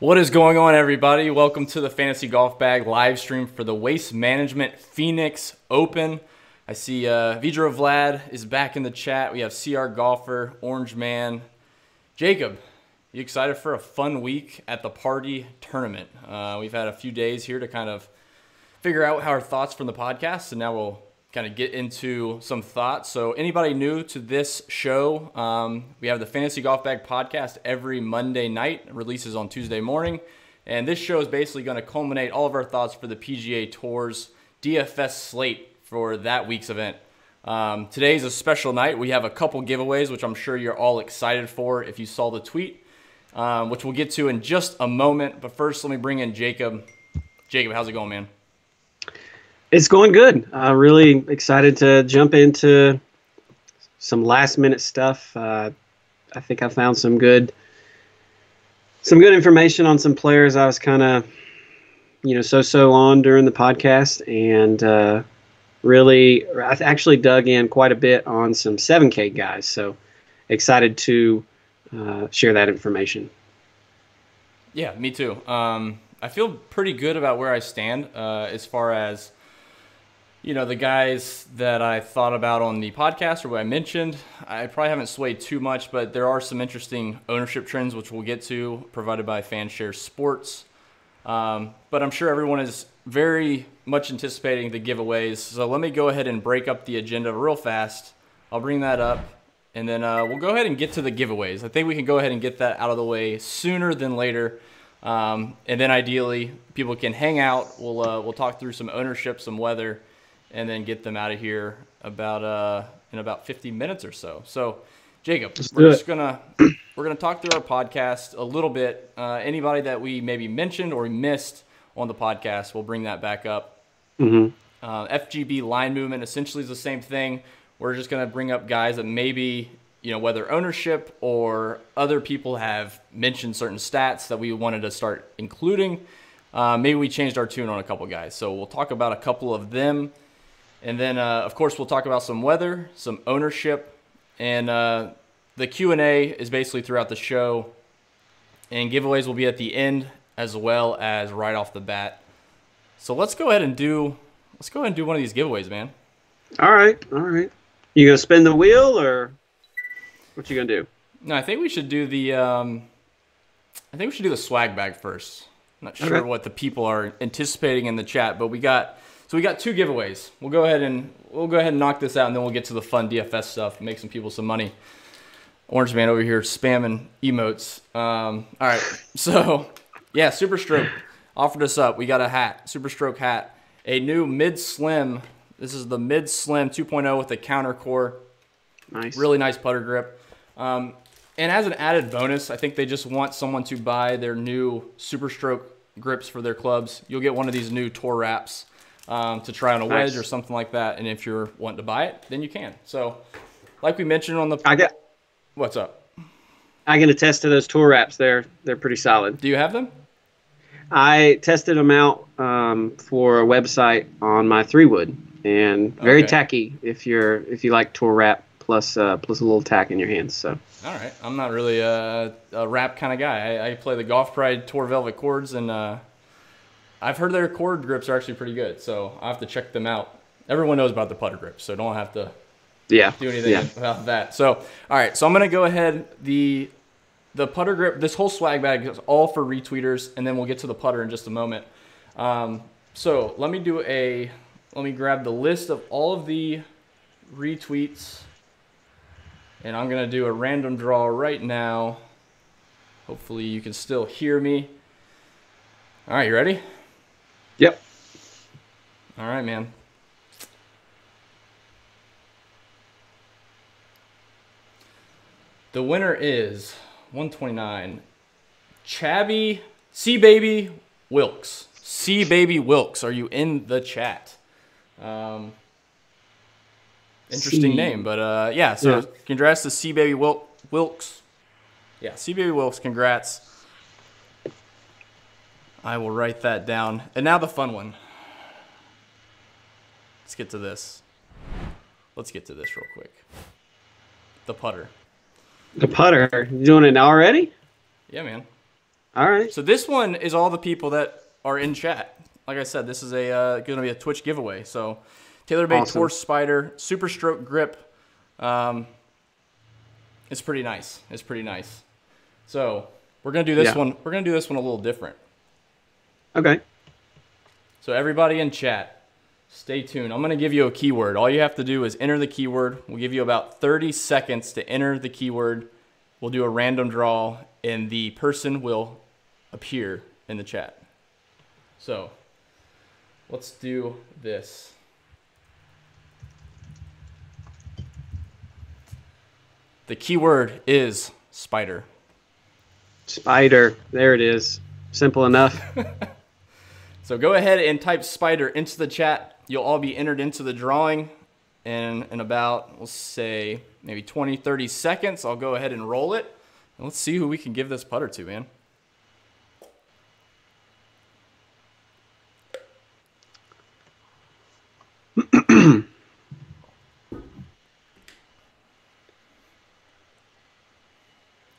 What is going on, everybody? Welcome to the Fantasy Golf Bag live stream for the Waste Management Phoenix Open. I see Vidra Vlad is back in the chat. We have CR Golfer, Orange Man. Jacob, you excited for a fun week at the party tournament? We've had a few days here to kind of figure out our thoughts from the podcast, and now we'll kind of get into some thoughts. So anybody new to this show, we have the Fantasy Golf Bag podcast every Monday night. It releases on Tuesday morning. And this show is basically going to culminate all of our thoughts for the PGA Tour's DFS slate for that week's event. Today's a special night. We have a couple giveaways, which I'm sure you're all excited for if you saw the tweet, which we'll get to in just a moment. But first, let me bring in Jacob. Jacob, how's it going, man? It's going good. Really excited to jump into some last-minute stuff. I think I found some good information on some players I was kind of, so on during the podcast, and really, I actually dug in quite a bit on some 7K guys. So excited to share that information. Yeah, me too. I feel pretty good about where I stand as far as the guys that I thought about on the podcast or what I mentioned. I probably haven't swayed too much, but there are some interesting ownership trends, which we'll get to, provided by Fanshare Sports. But I'm sure everyone is very much anticipating the giveaways. So let me go ahead and break up the agenda real fast. I'll bring that up, and then we'll go ahead and get to the giveaways. I think we can go ahead and get that out of the way sooner than later. And then ideally, people can hang out. We'll talk through some ownership, some weather, and then get them out of here in about 50 minutes or so. So, Jacob, we're gonna talk through our podcast a little bit. Anybody that we maybe mentioned or we missed on the podcast, we'll bring that back up. FGB line movement essentially is the same thing. We're just gonna bring up guys that maybe whether ownership or other people have mentioned certain stats that we wanted to start including. Maybe we changed our tune on a couple guys, so we'll talk about a couple of them. And then, of course, we'll talk about some weather, some ownership, and the Q&A is basically throughout the show. And giveaways will be at the end as well as right off the bat. So let's go ahead and do one of these giveaways, man. All right. You gonna spin the wheel, or what you gonna do? No, I think we should do the swag bag first. I'm not sure what the people are anticipating in the chat, but we got two giveaways. We'll go ahead and knock this out, and then we'll get to the fun DFS stuff and make some people some money. Orange Man over here spamming emotes. All right, so yeah, Super Stroke offered us up. We got a hat, Super Stroke hat, a new mid slim. This is the mid slim 2.0 with a counter core. Nice, really nice putter grip. And as an added bonus, I think they just want someone to buy their new Super Stroke grips for their clubs. You'll get one of these new tour wraps to try on a wedge or something like that. And if you're wanting to buy it, then you can. So like we mentioned on the... What's up? I can attest to those tour wraps. They're pretty solid. Do you have them? I tested them out for a website on my 3-wood, and very tacky if you like tour wrap plus a little tack in your hands. So all right, I'm not really a wrap kind of guy. I play the Golf Pride Tour Velvet cords, and I've heard their cord grips are actually pretty good. So I will have to check them out. Everyone knows about the putter grips, so don't have to do anything about that. So all right, so I'm gonna go ahead. The putter grip, this whole swag bag is all for retweeters, and then we'll get to the putter in just a moment. So let me grab the list of all of the retweets, and I'm gonna do a random draw right now. Hopefully you can still hear me. All right, you ready? Yep. All right, man. The winner is 129. Chabby C-Baby Wilkes. C-Baby Wilkes, are you in the chat? Interesting name, but yeah, so congrats to C-Baby Wilkes. Yeah, C-Baby Wilkes, congrats. I will write that down. And now the fun one. Let's get to this. Let's get to this real quick. The putter. The putter. You doing it already? Yeah, man. All right. So this one is all the people that are in chat. Like I said, this is going to be a Twitch giveaway. So TaylorMade Awesome. Torch Spider, Super Stroke Grip. It's pretty nice. It's pretty nice. So we're going to do this one. We're going to do this one a little different. Okay. So everybody in chat, stay tuned. I'm going to give you a keyword. All you have to do is enter the keyword. We'll give you about 30 seconds to enter the keyword. We'll do a random draw, and the person will appear in the chat. So let's do this. The keyword is spider. Spider. There it is. Simple enough. So go ahead and type spider into the chat. You'll all be entered into the drawing in about, we'll say, maybe 20, 30 seconds. I'll go ahead and roll it. And let's see who we can give this putter to, man.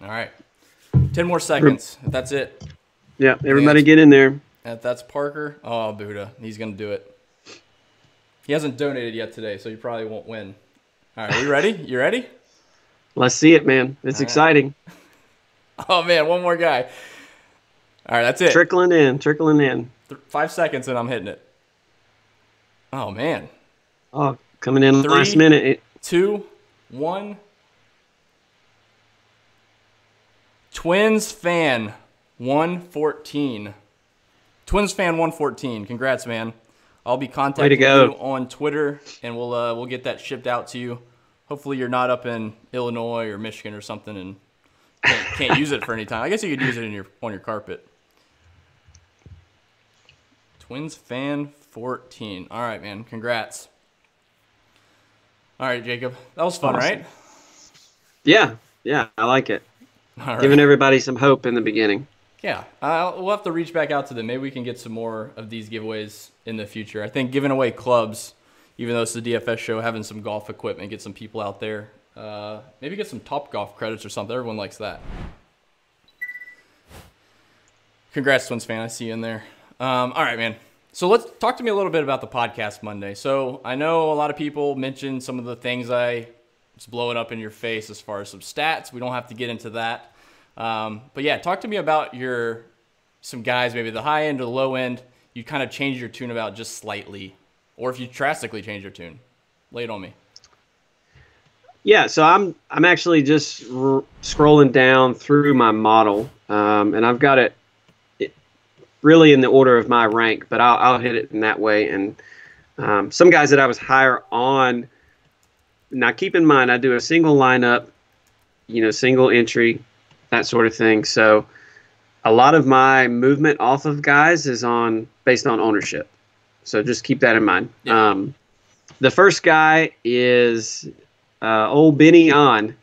All right. 10 more seconds. If that's it. Yeah, everybody get in there. If that's Parker. Oh, Buddha. He's going to do it. He hasn't donated yet today, so he probably won't win. All right, are we ready? You ready? Let's see it, man. It's exciting. Oh, man, one more guy. All right, that's it. Trickling in, trickling in. 5 seconds and I'm hitting it. Oh, man. Oh, coming in 3, last minute. 2, 1. Twins fan 114. Twins fan 114. Congrats, man. I'll be contacting you on Twitter, and we'll get that shipped out to you. Hopefully you're not up in Illinois or Michigan or something and can't use it for any time. I guess you could use it on your carpet. Twins fan 14. All right, man. Congrats. All right, Jacob. That was fun, Awesome. right? Yeah, I like it. All right. Giving everybody some hope in the beginning. Yeah, we'll have to reach back out to them. Maybe we can get some more of these giveaways in the future. I think giving away clubs, even though it's the DFS show, having some golf equipment, get some people out there. Maybe get some Top Golf credits or something. Everyone likes that. Congrats, Twins fan. I see you in there. All right, man. So let's talk to me a little bit about the podcast Monday. So I know a lot of people mentioned some of the things I was blowing up in your face as far as some stats. We don't have to get into that. But yeah, talk to me about some guys, maybe the high end or the low end. You kind of change your tune about just slightly, or if you drastically change your tune, lay it on me. Yeah, so I'm actually just scrolling down through my model, and I've got it really in the order of my rank, but I'll hit it in that way. And some guys that I was higher on. Now, keep in mind, I do a single lineup, single entry, that sort of thing. So a lot of my movement off of guys is based on ownership. So just keep that in mind. Yeah. The first guy is old Benny On.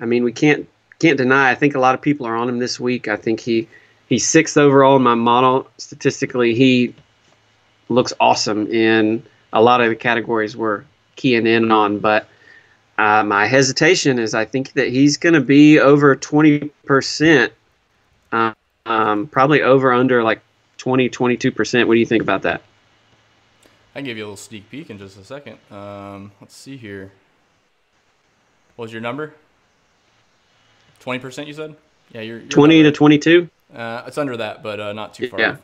I mean, we can't deny. I think a lot of people are on him this week. I think he's 6th overall in my model. Statistically, he looks awesome in a lot of the categories we're keying in on. But my hesitation is I think that he's going to be over 20%, probably over under like 20, 22%. What do you think about that? I can give you a little sneak peek in just a second. Let's see here. What was your number? 20%, you said? Yeah, you're 20 to 22. It's under that, but not too far. Yeah. Off.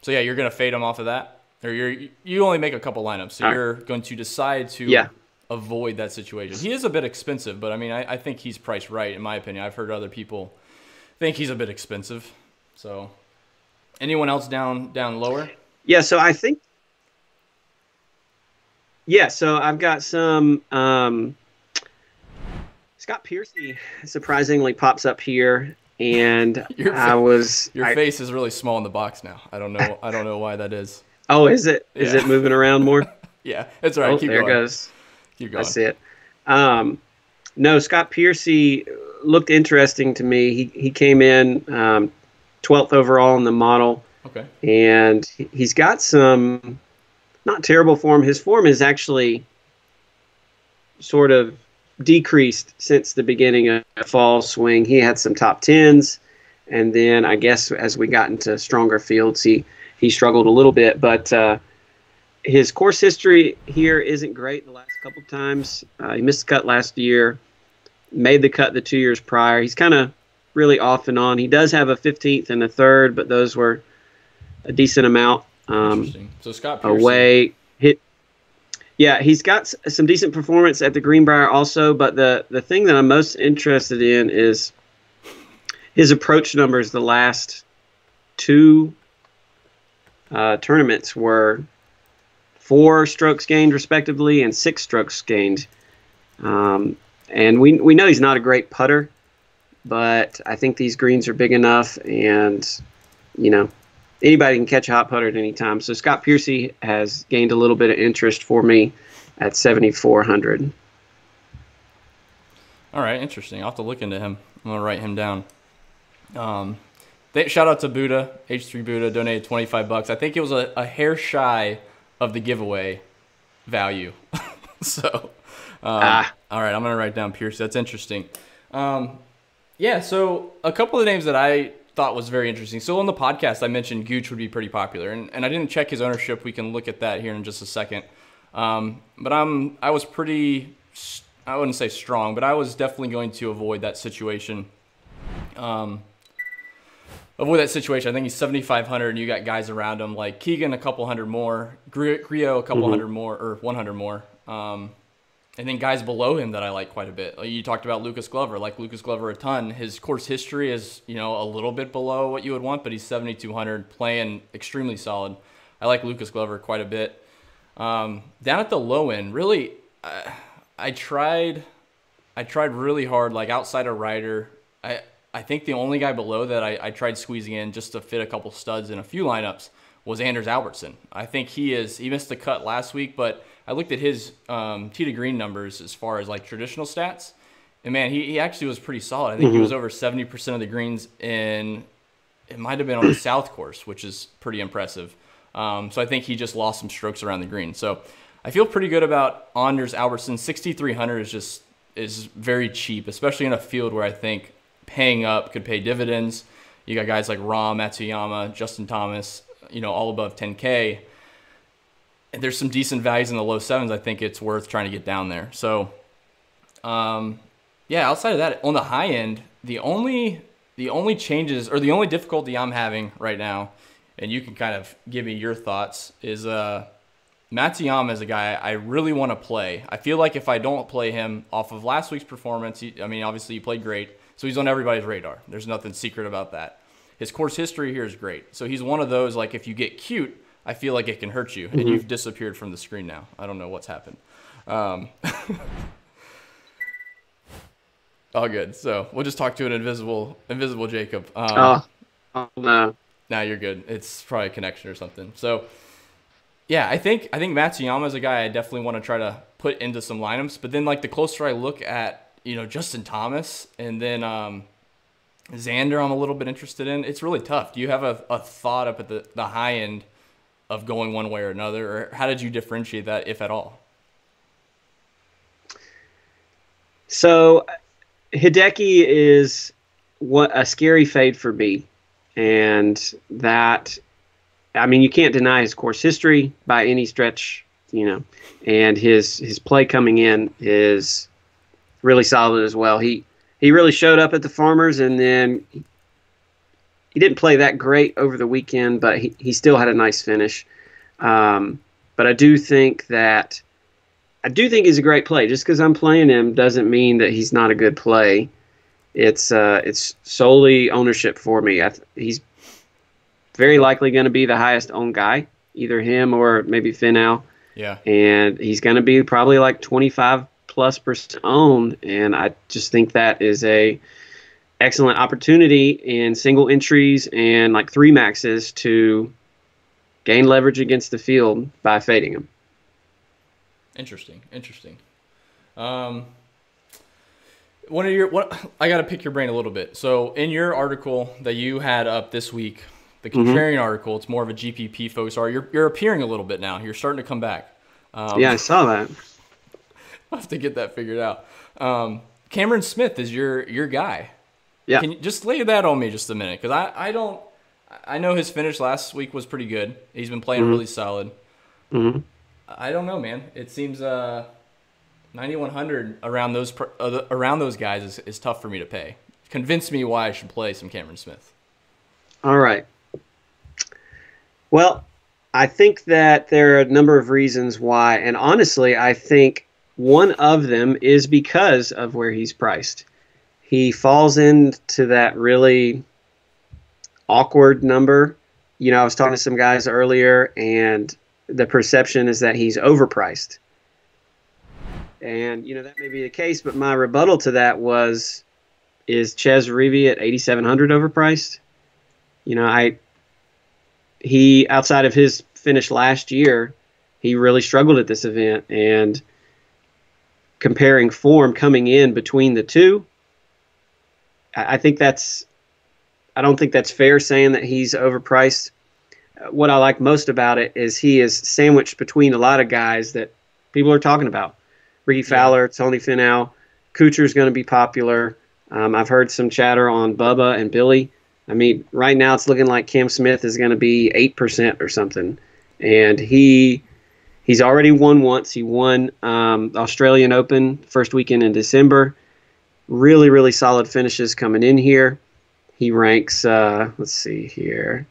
So yeah, you're gonna fade him off of that, or you only make a couple lineups, so you're going to decide to avoid that situation. He is a bit expensive, but I mean, I think he's priced right in my opinion. I've heard other people think he's a bit expensive. So, anyone else down lower? Yeah. So I think. Yeah. So I've got some. Scott Piercy surprisingly pops up here, and your face is really small in the box now. I don't know why that is. Oh, is it? Is it moving around more? Yeah, it's all right. Keep there going. Goes. Keep going. That's it. No, Scott Piercy looked interesting to me. He came in 12th overall in the model. Okay. And he's got some not terrible form. His form is actually sort of decreased since the beginning of the fall swing. He had some top 10s, And then I guess as we got into stronger fields, he struggled a little bit. But his course history here isn't great the last couple times. He missed the cut last year, made the cut the 2 years prior. He's kind of really off and on. He does have a 15th and a third, but those were a decent amount. Interesting. So Scott Piercy. Away hit. Yeah, he's got some decent performance at the Greenbrier also, but the thing that I'm most interested in is his approach numbers. The last two tournaments were 4 strokes gained respectively and 6 strokes gained. And we know he's not a great putter, but I think these greens are big enough, and anybody can catch a hot putter at any time. So Scott Piercy has gained a little bit of interest for me at 7,400. All right, interesting. I'll have to look into him. I'm gonna write him down. Shout out to Buddha, H3 Buddha, donated $25. I think it was a hair shy of the giveaway value. So, all right, I'm gonna write down Piercy. That's interesting. Yeah, so a couple of names that I thought was very interesting. So on the podcast, I mentioned Gooch would be pretty popular, and I didn't check his ownership. We can look at that here in just a second. But I was pretty, I wouldn't say strong, but I was definitely going to avoid that situation. I think he's 7,500, and you got guys around him like Keegan a couple hundred more, Griot a couple hundred more, or 100 more. And then guys below him that I like quite a bit. Like you talked about Lucas Glover. Like Lucas Glover a ton. His course history is, a little bit below what you would want, but he's 7,200, playing extremely solid. I like Lucas Glover quite a bit. Down at the low end, really, I tried really hard, like outside of Ryder. I think the only guy below that I tried squeezing in just to fit a couple studs in a few lineups was Anders Albertson. I think he missed the cut last week, but I looked at his tee to green numbers as far as like traditional stats, and man, he actually was pretty solid. I think he was over 70% of the greens it might have been on the South course, which is pretty impressive. So I think he just lost some strokes around the green. So I feel pretty good about Anders Albertson. 6,300 is very cheap, especially in a field where I think paying up could pay dividends. You got guys like Rahm, Matsuyama, Justin Thomas, all above 10K. And there's some decent values in the low sevens. I think it's worth trying to get down there. So, yeah, outside of that, on the high end, the only changes, or the only difficulty I'm having right now, and you can kind of give me your thoughts, is Matsuyama is a guy I really want to play. I feel like if I don't play him off of last week's performance, obviously he played great, so he's on everybody's radar. There's nothing secret about that. His course history here is great. So he's one of those, like, if you get cute, I feel like it can hurt you, and you've disappeared from the screen now. I don't know what's happened. All good. So we'll just talk to an invisible Jacob. No. Nah, you're good. It's probably a connection or something. So, yeah, I think Matsuyama is a guy I definitely want to try to put into some lineups. But then, like, the closer I look at, Justin Thomas and then Xander, I'm a little bit interested in. It's really tough. Do you have a thought up at the high end of going one way or another, or how did you differentiate that, if at all? So Hideki is a scary fade for me, and that, you can't deny his course history by any stretch, and his play coming in is really solid as well. He really showed up at the Farmers, and then he didn't play that great over the weekend, but he still had a nice finish. But I do think he's a great play. Just because I'm playing him doesn't mean that he's not a good play. It's solely ownership for me. He's very likely going to be the highest owned guy, either him or maybe Finau. Yeah. And he's going to be probably like 25+% owned, and I just think that is a excellent opportunity in single entries and like 3 maxes to gain leverage against the field by fading him. Interesting. I got to pick your brain a little bit. So in your article that you had up this week, the contrarian article, it's more of a GPP focus. You're appearing a little bit now. You're starting to come back. Yeah, I saw that. I'll have to get that figured out. Cameron Smith is your guy. Yeah. Can you just lay that on me just a minute? Because I know his finish last week was pretty good. He's been playing really solid. Mm-hmm. I don't know, man. It seems 9,100 around those guys is tough for me to pay. Convince me why I should play some Cameron Smith. All right. Well, I think that there are a number of reasons why, and honestly, I think one of them is because of where he's priced. He falls into that really awkward number. You know, I was talking to some guys earlier, and the perception is that he's overpriced. And, you know, that may be the case, but my rebuttal to that is Ches Reavie at 8,700 overpriced? You know, he outside of his finish last year, he really struggled at this event, and comparing form coming in between the two, I don't think that's fair saying that he's overpriced. What I like most about it is he is sandwiched between a lot of guys that people are talking about. Ricky Fowler, Tony Finau, Kuchar's going to be popular. I've heard some chatter on Bubba and Billy. I mean, right now it's looking like Cam Smith is going to be 8% or something. And he's already won once. He won the Australian Open first weekend in December. Really, really solid finishes coming in here. He ranks, let's see here,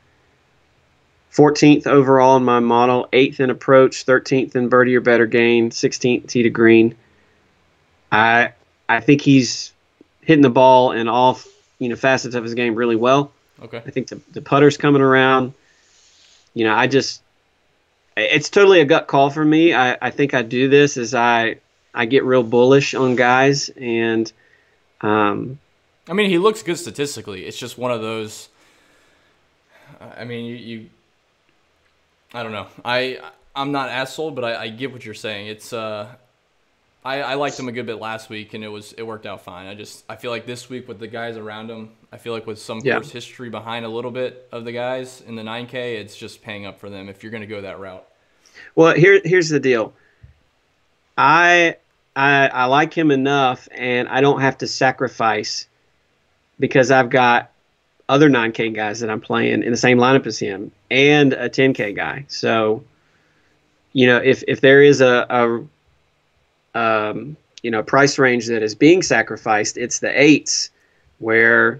14th overall in my model, 8th in approach, 13th in birdie or better gain, 16th tee to green. I think he's hitting the ball in all facets of his game really well. Okay. I think the putter's coming around. You know, it's totally a gut call for me. I think I do this as I get real bullish on guys, and I mean, he looks good statistically. It's just one of those. I mean, I don't know. I'm not as sold, but I get what you're saying. It's I liked him a good bit last week, and it worked out fine. I feel like this week with the guys around him, I feel like with some course history behind a little bit of the guys in the 9K, it's just paying up for them if you're going to go that route. Well, here's the deal. I like him enough, and I don't have to sacrifice because I've got other 9K guys that I'm playing in the same lineup as him and a 10K guy. So, you know, if there is a price range that is being sacrificed, it's the 8s where,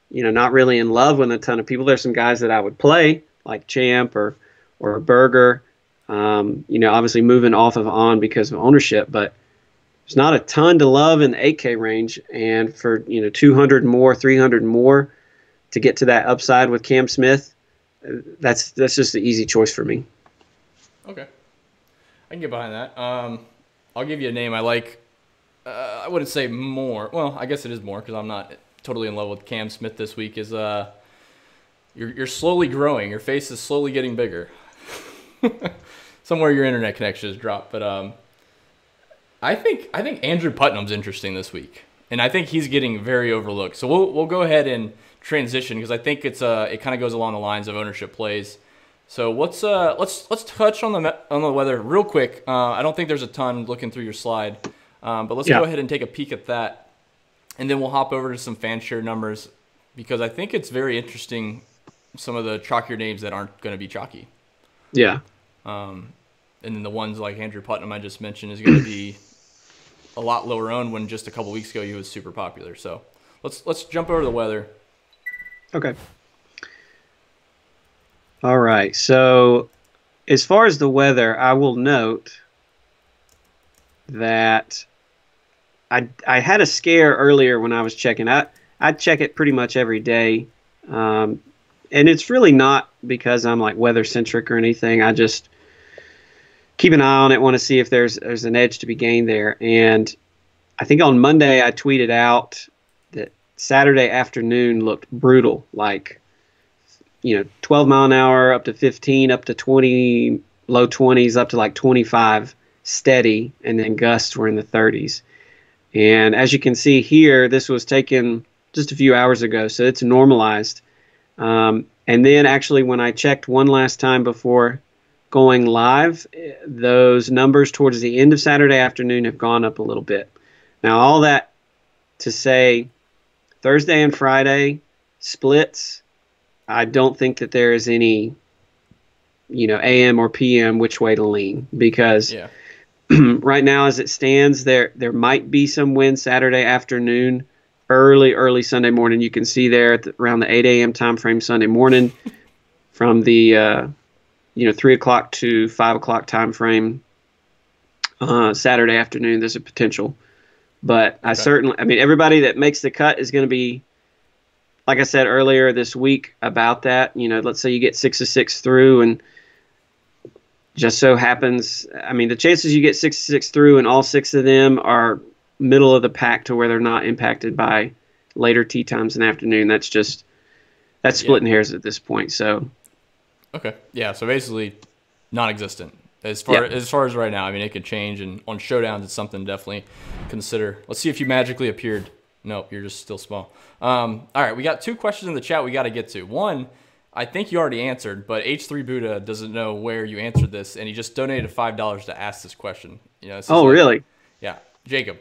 you know, not really in love with a ton of people. There's some guys that I would play like Champ or Berger, obviously moving off of On because of ownership, but there's not a ton to love in the 8K range. And for, 200 more, 300 more to get to that upside with Cam Smith, that's just the easy choice for me. Okay. I can get behind that. I'll give you a name I like. I wouldn't say more. Well, I guess it is more because I'm not totally in love with Cam Smith this week. You're slowly growing. Your face is slowly getting bigger. Somewhere your internet connection has dropped, but I think Andrew Putnam's interesting this week, and I think he's getting very overlooked. So we'll go ahead and transition because I think it kind of goes along the lines of ownership plays. So let's touch on the weather real quick. I don't think there's a ton looking through your slide, but let's go ahead and take a peek at that, and then we'll hop over to some fan share numbers because I think it's very interesting. Some of the chalkier names that aren't going to be chalky. Yeah. And then the ones like Andrew Putnam I just mentioned is going to be a lot lower owned when just a couple weeks ago he was super popular. So let's jump over to the weather. Okay. All right. So as far as the weather, I will note that I had a scare earlier when I was checking. I check it pretty much every day. And it's really not because I'm like weather centric or anything. I just keep an eye on it, want to see if there's an edge to be gained there. And I think on Monday I tweeted out that Saturday afternoon looked brutal, like 12 mile an hour up to 15, up to 20, low 20s, up to like 25 steady, and then gusts were in the 30s. And as you can see here, this was taken just a few hours ago, so it's normalized. And then actually when I checked one last time before going live, those numbers towards the end of Saturday afternoon have gone up a little bit. Now, all that to say, Thursday and Friday splits. I don't think that there is any, AM or PM which way to lean because Yeah. right now as it stands, there might be some wind Saturday afternoon, early Sunday morning. You can see there around the 8 a.m. time frame Sunday morning from the 3 o'clock to 5 o'clock time frame Saturday afternoon. There's a potential, but Okay. I mean, everybody that makes the cut is going to be, like I said earlier this week about that. Let's say you get 6 of 6 through, and just so happens, I mean, the chances you get 6 of 6 through, and all 6 of them are middle of the pack to where they're not impacted by later tee times in the afternoon. That's Yeah. splitting hairs at this point. So Okay. Yeah. So basically, non-existent yeah. as far as right now. I mean, it could change, and on showdowns, it's something to definitely consider. Let's see if you magically appeared. Nope, you're just still small. All right, we got 2 questions in the chat we got to get to. One, I think you already answered, but H3 Buddha doesn't know where you answered this, and he just donated $5 to ask this question. This is Oh, like, really? yeah, Jacob,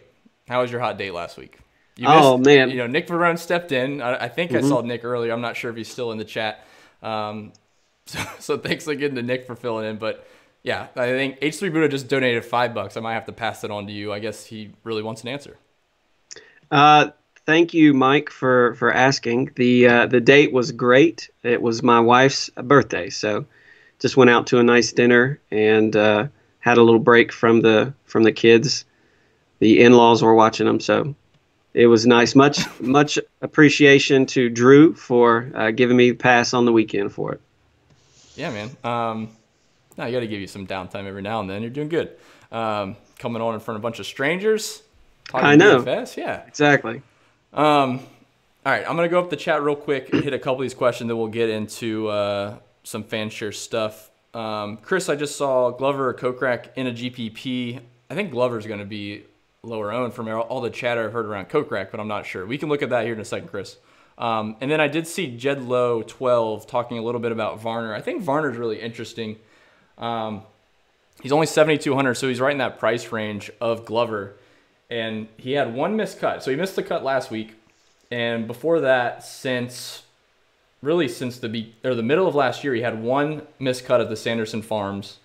how was your hot date last week? You Oh, missed. man. Nick Verone stepped in. I think I saw Nick earlier. I'm not sure if he's still in the chat. So thanks again to Nick for filling in. But yeah, I think H3 Buddha just donated $5. I might have to pass it on to you. I guess he really wants an answer. Thank you, Mike, for asking. The date was great. It was my wife's birthday, so just went out to a nice dinner and had a little break from the kids. The in-laws were watching them, so it was nice. Much appreciation to Drew for giving me the pass on the weekend for it. Yeah, man. No, you got to give you some downtime every now and then. You're doing good. Coming on in front of a bunch of strangers, I talking know. DFS. Yeah. Exactly. All right, I'm gonna go up the chat real quick, hit a couple of these questions, then we'll get into some fan share stuff. Chris, I just saw Glover or Kokrak in a GPP. I think Glover's gonna be lower owned from all the chatter I've heard around Kokrak, but I'm not sure. We can look at that here in a second, Chris. And then I did see Jed Lowe 12 talking a little bit about Varner. I think Varner's really interesting. He's only 7,200, so he's right in that price range of Glover. And he had one missed cut. So he missed the cut last week. And before that, since the middle of last year, he had one missed cut at the Sanderson Farms.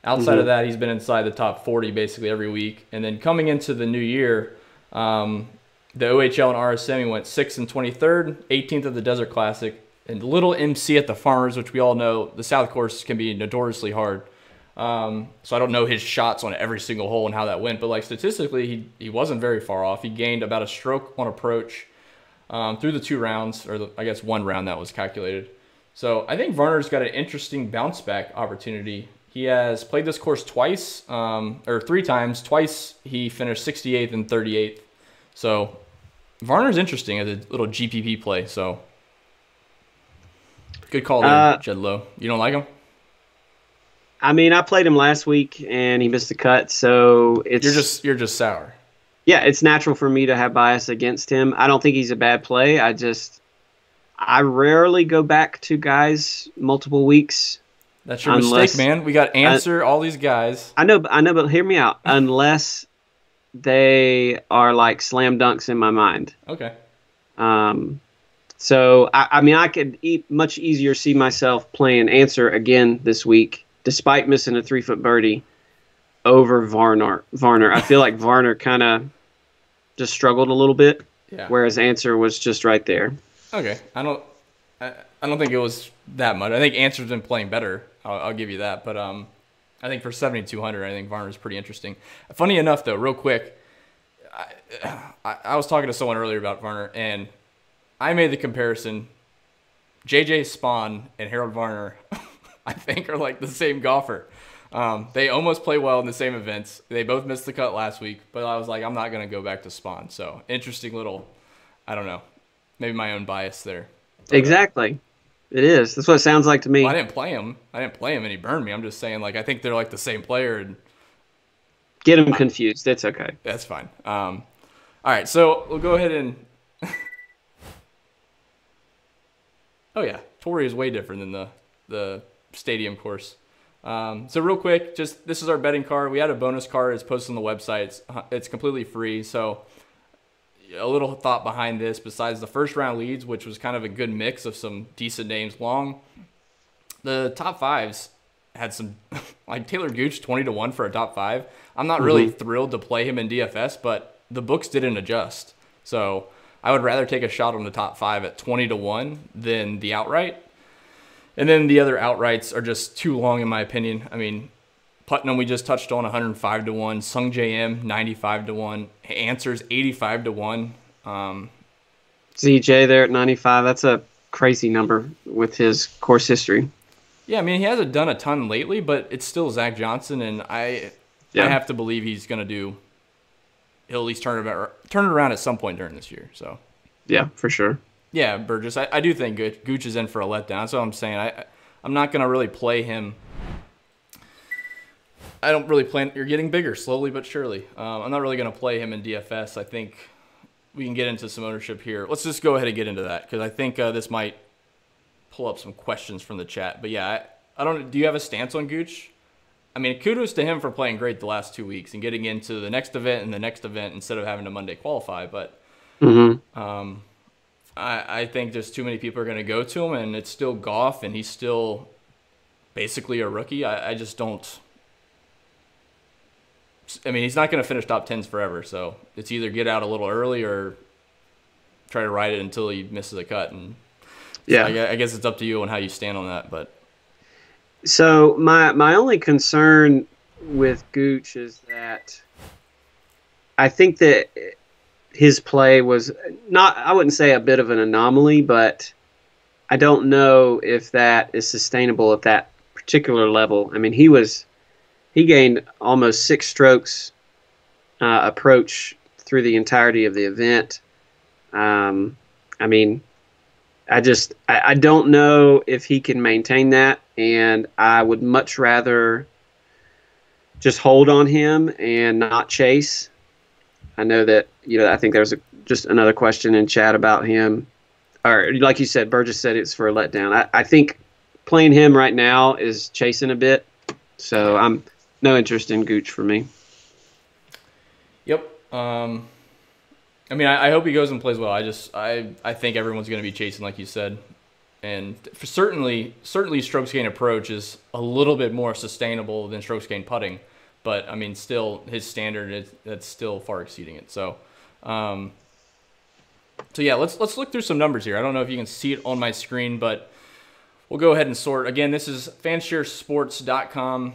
Outside of that, he's been inside the top 40 basically every week. And then coming into the new year, the OHL and RSM, he went 6th and 23rd, 18th at the Desert Classic, and little MC at the Farmers, which we all know the South Course can be notoriously hard. So I don't know his shots on every single hole and how that went, but like statistically, he wasn't very far off. He gained about a stroke on approach through the 2 rounds, or I guess 1 round that was calculated. So I think Varner's got an interesting bounce back opportunity. He has played this course twice, or 3 times. Twice he finished 68th and 38th. So Varner's interesting as a little GPP play. So good call there, Jed Lowe. You don't like him? I mean, I played him last week and he missed the cut, so you're just sour. Yeah, it's natural for me to have bias against him. I don't think he's a bad play. I rarely go back to guys multiple weeks. That's your mistake, man. We got all these guys. I know, but hear me out. Unless they are like slam dunks in my mind. Okay. So I mean, I could much easier see myself playing Answer again this week, despite missing a 3-foot birdie over Varner. I feel like Varner kind of just struggled a little bit, whereas Answer was just right there. Okay, I don't think it was that much. I think Answer's been playing better. I'll give you that, but I think for 7,200, I think Varner's pretty interesting. Funny enough, though, real quick, I was talking to someone earlier about Varner, and I made the comparison. JJ Spawn and Harold Varner, I think, are like the same golfer. They almost play well in the same events. They both missed the cut last week, but I was like, I'm not going to go back to Spawn. So interesting little, I don't know, maybe my own bias there. But, exactly. It is. That's what it sounds like to me. Well, I didn't play him and he burned me. I'm just saying, like, I think they're like the same player. And get him confused. It's okay. That's fine. All right, so we'll go ahead and oh yeah, Torrey is way different than the stadium course. So real quick, just this is our betting card. We had a bonus card. It's posted on the website. It's completely free. So a little thought behind this, besides the first round leads, which was kind of a good mix of some decent names long, the top fives had some, like Taylor Gooch, 20-1 for a top five. I'm not really thrilled to play him in DFS, but the books didn't adjust. So I would rather take a shot on the top five at 20-1 than the outright. And then the other outrights are just too long, in my opinion. I mean, Putnam, we just touched on, 105-1. Sung JM, 95-1. Answers, 85-1. ZJ there at 95. That's a crazy number with his course history. Yeah, I mean, he hasn't done a ton lately, but it's still Zach Johnson, and I have to believe he's going to do. He'll at least turn it around at some point during this year. So, yeah, for sure. Yeah, Burgess, I do think Gooch is in for a letdown. That's what I'm saying. I'm not going to really play him. I don't really plan. You're getting bigger slowly but surely. I'm not really going to play him in DFS. I think we can get into some ownership here. Let's just go ahead and get into that because I think this might pull up some questions from the chat. But yeah, I don't. Do you have a stance on Gooch? I mean, kudos to him for playing great the last 2 weeks and getting into the next event and the next event instead of having to Monday qualify. But I think there's too many people are going to go to him, and it's still Goff, and he's still basically a rookie. I just don't. I mean, he's not going to finish top 10s forever, so it's either get out a little early or try to ride it until he misses a cut. And yeah, I guess it's up to you on how you stand on that. But so my only concern with Gooch is that I think that his play was not, I wouldn't say a bit of an anomaly, but I don't know if that is sustainable at that particular level. I mean, he gained almost 6 strokes approach through the entirety of the event. I mean, I don't know if he can maintain that, and I would much rather just hold on him and not chase. I know that, I think there's just another question in chat about him. Or like you said, Burgess said it's for a letdown. I think playing him right now is chasing a bit. So I'm no interest in Gooch for me. Yep. I mean, I hope he goes and plays well. I think everyone's going to be chasing, like you said. And for certainly strokes gain approach is a little bit more sustainable than strokes gain putting. But, I mean, still, his standard, that's still far exceeding it. So, yeah, let's look through some numbers here. I don't know if you can see it on my screen, but we'll go ahead and sort. Again, this is fansharesports.com.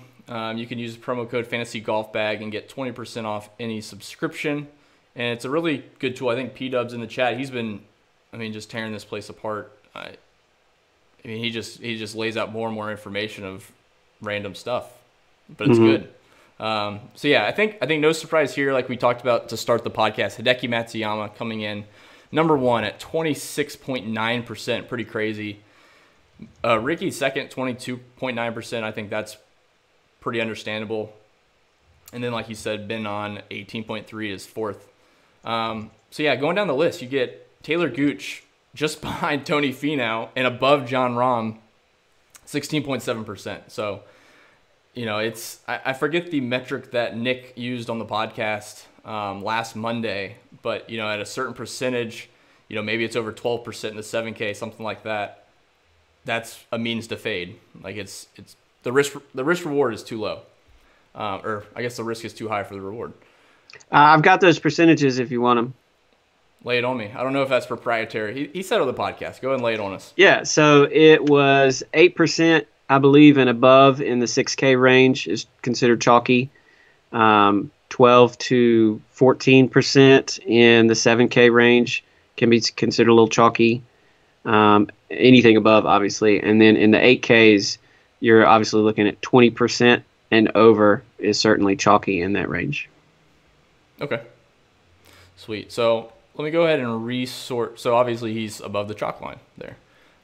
You can use the promo code FANTASYGOLFBAG and get 20% off any subscription. And it's a really good tool. I think P-Dub's in the chat. He's been, just tearing this place apart. He just lays out more and more information of random stuff, but it's good. So yeah, I think no surprise here, like we talked about to start the podcast. Hideki Matsuyama coming in number 1 at 26.9%, pretty crazy. Ricky second, 22.9%. I think that's pretty understandable. And then, like you said, Ben on 18.3 is 4th. So yeah, going down the list, you get Taylor Gooch just behind Tony Finau and above John Rahm, 16.7%. So, I forget the metric that Nick used on the podcast last Monday, but, at a certain percentage, maybe it's over 12% in the 7K, something like that. That's a means to fade. Like it's the risk reward is too low. Or I guess the risk is too high for the reward. I've got those percentages if you want them. Lay it on me. I don't know if that's proprietary. He said on the podcast. Go ahead and lay it on us. Yeah, so it was 8%, I believe, and above in the 6K range is considered chalky. 12 to 14% in the 7K range can be considered a little chalky. Anything above, obviously. And then in the 8Ks, you're obviously looking at 20% and over is certainly chalky in that range. Okay. Sweet. So let me go ahead and resort. So obviously he's above the chalk line there.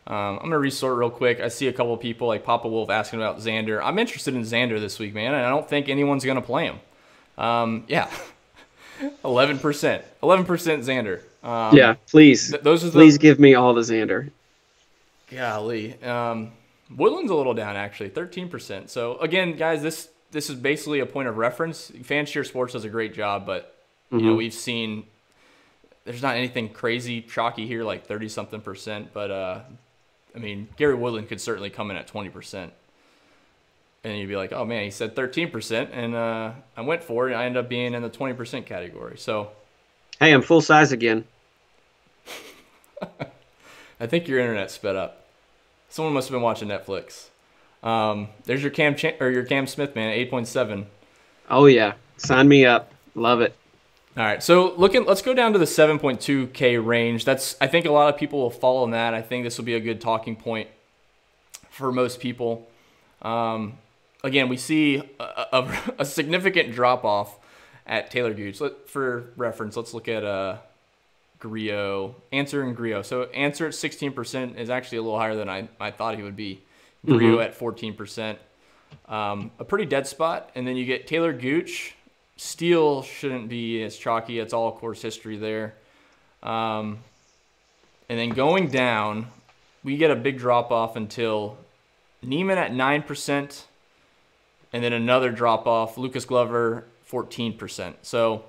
I'm going to resort real quick. I see a couple of people like Papa Wolf asking about Xander. I'm interested in Xander this week, man, and I don't think anyone's going to play him. Yeah. 11%. 11% Xander. Yeah, please. Please give me all the Xander. Golly. Woodland's a little down, actually, 13%. So, again, guys, this is basically a point of reference. Fanshare Sports does a great job, but, we've seen there's not anything crazy chalky here, like 30-something%. But, I mean, Gary Woodland could certainly come in at 20%. And you'd be like, oh, man, he said 13%. And I went for it, and I ended up being in the 20% category. So, hey, I'm full size again. I think your internet sped up. Someone must have been watching Netflix. There's your Cam Smith, man, 8.7. Oh yeah, sign me up. Love it. All right, so let's go down to the 7.2K range. I think a lot of people will follow in that. I think this will be a good talking point for most people. Again, we see a significant drop off at Taylor Gooch. For reference, let's look at Answer and Griot. So Answer at 16% is actually a little higher than I thought he would be. Griot at 14%. A pretty dead spot. And then you get Taylor Gooch. Steele shouldn't be as chalky. It's all course history there. And then going down, we get a big drop off until Neiman at 9%. And then another drop off. Lucas Glover 14%. So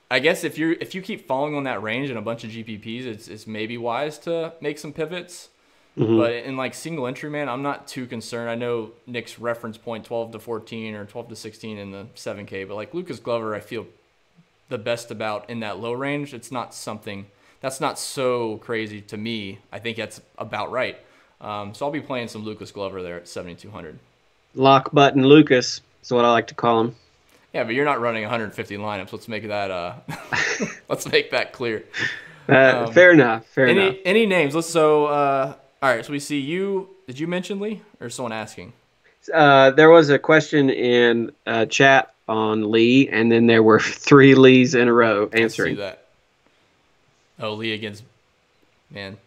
I guess if you keep following on that range and a bunch of GPPs, it's maybe wise to make some pivots. But in like single entry, man, I'm not too concerned. I know Nick's reference point 12 to 14 or 12 to 16 in the 7K, but like Lucas Glover, I feel the best about in that low range. It's not something that's not so crazy to me. I think that's about right. So I'll be playing some Lucas Glover there at 7,200. Lock button Lucas is what I like to call him. Yeah, but you're not running 150 lineups. Let's make that let's make that clear. Fair enough. Fair enough. Any names? All right, so we see you. Did you mention Lee or someone asking? There was a question in chat on Lee, and then there were 3 Lees in a row answering. I see that. Oh, Lee against, man,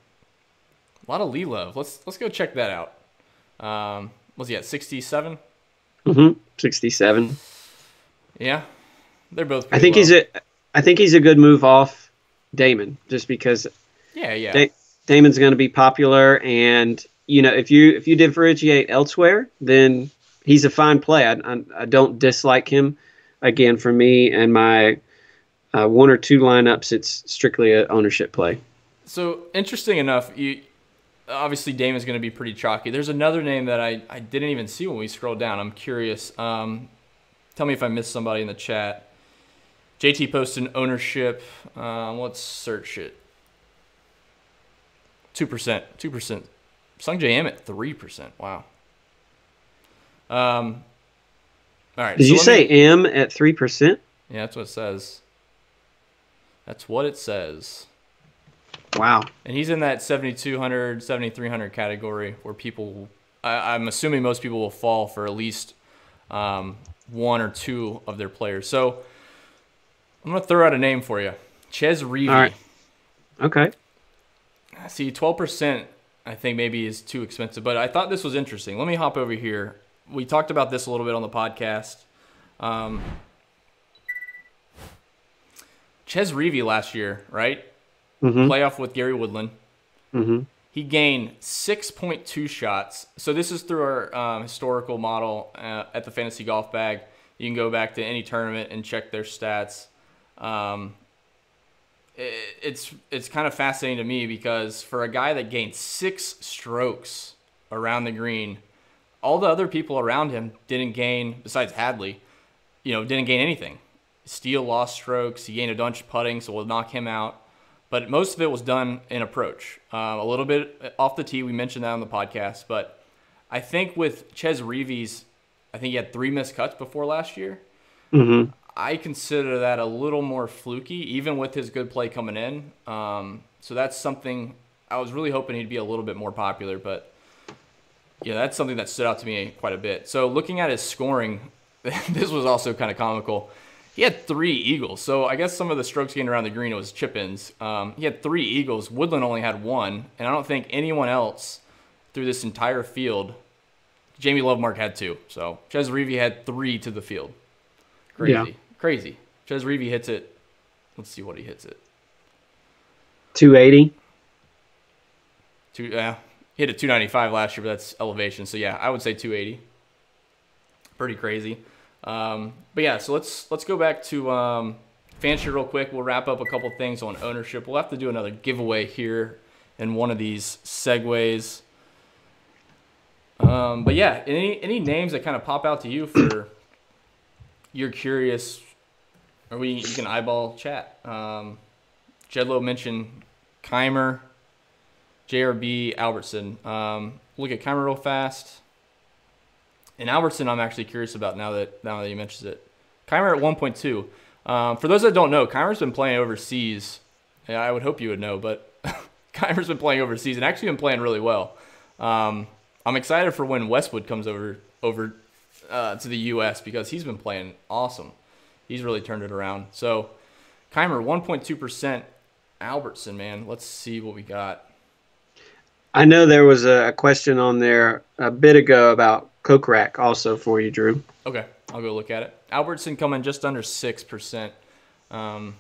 a lot of Lee love. Let's go check that out. Was he at 67? 67. Yeah, they're both. I think he's a good move off Damon, just because. Yeah. Damon's going to be popular, and if you differentiate elsewhere, then he's a fine play. I don't dislike him. Again, for me and my 1 or 2 lineups, it's strictly an ownership play. So interesting enough, obviously Damon's going to be pretty chalky. There's another name that I didn't even see when we scrolled down. I'm curious. Tell me if I missed somebody in the chat. JT posted ownership. Let's search it. 2%. Sung J M at 3%. Wow. All right. Did you say M at 3%? Yeah, that's what it says. That's what it says. Wow. And he's in that 7,200, 7,300 category where I'm assuming most people will fall for at least 1 or 2 of their players. So I'm going to throw out a name for you. Ches Reavie. All right. Okay. See, 12% I think maybe is too expensive, but I thought this was interesting. Let me hop over here. We talked about this a little bit on the podcast. Ches Reavie last year, right? Playoff with Gary Woodland. He gained 6.2 shots. So this is through our historical model at the Fantasy Golf Bag. You can go back to any tournament and check their stats. It's kind of fascinating to me because for a guy that gained 6 strokes around the green, all the other people around him didn't gain, besides Hadley, didn't gain anything. Steele lost strokes. He gained a bunch of putting, so we'll knock him out. But most of it was done in approach. A little bit off the tee. We mentioned that on the podcast. But I think with Ches Reavie's, I think he had 3 missed cuts before last year. I consider that a little more fluky, even with his good play coming in. So that's something I was really hoping he'd be a little bit more popular. But, yeah, that's something that stood out to me quite a bit. So looking at his scoring, this was also kind of comical. He had 3 eagles. So I guess some of the strokes gained around the green, it was chip-ins. He had 3 eagles. Woodland only had 1. And I don't think anyone else through this entire field, Jamie Lovemark had 2. So Ches Reavie had 3 to the field. Crazy. Yeah. Crazy. Ches Reavie hits it. Let's see what he hits it. 280. He hit a 295 last year, but that's elevation. So yeah, I would say 280. Pretty crazy. But yeah, so let's go back to Fancy real quick, we'll wrap up a couple things on ownership. We'll have to do another giveaway here in one of these segues. But yeah, any names that kind of pop out to you for you're curious, or you can eyeball chat. Jedlow mentioned Keimer, JRB, Albertson. Look at Keimer real fast. And Albertson, I'm actually curious about now that you mentioned it. Keimer at 1.2. For those that don't know, Keimer's been playing overseas. Yeah, I would hope you would know, but Keimer's been playing overseas and actually been playing really well. I'm excited for when Westwood comes over to the U.S. because he's been playing awesome. He's really turned it around. So Keimer 1.2%. Albertson, man. Let's see what we got. I know there was a question on there a bit ago about Kokrak also for you, Drew. Okay, I'll go look at it. Albertson coming just under 6%. I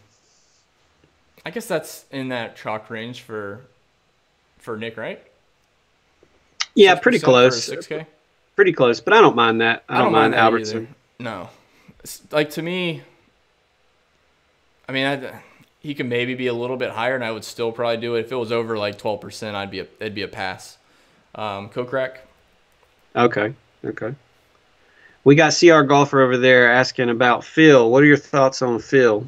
guess that's in that chalk range for Nick, right? Yeah, pretty close. 6K? Pretty close, but I don't mind that. I don't mind Albertson. Either. No. Like, to me, I mean, he can maybe be a little bit higher, and I would still probably do it. If it was over like 12%, it'd be a pass. Kokrak. Okay. We got CR Golfer over there asking about Phil. What are your thoughts on Phil?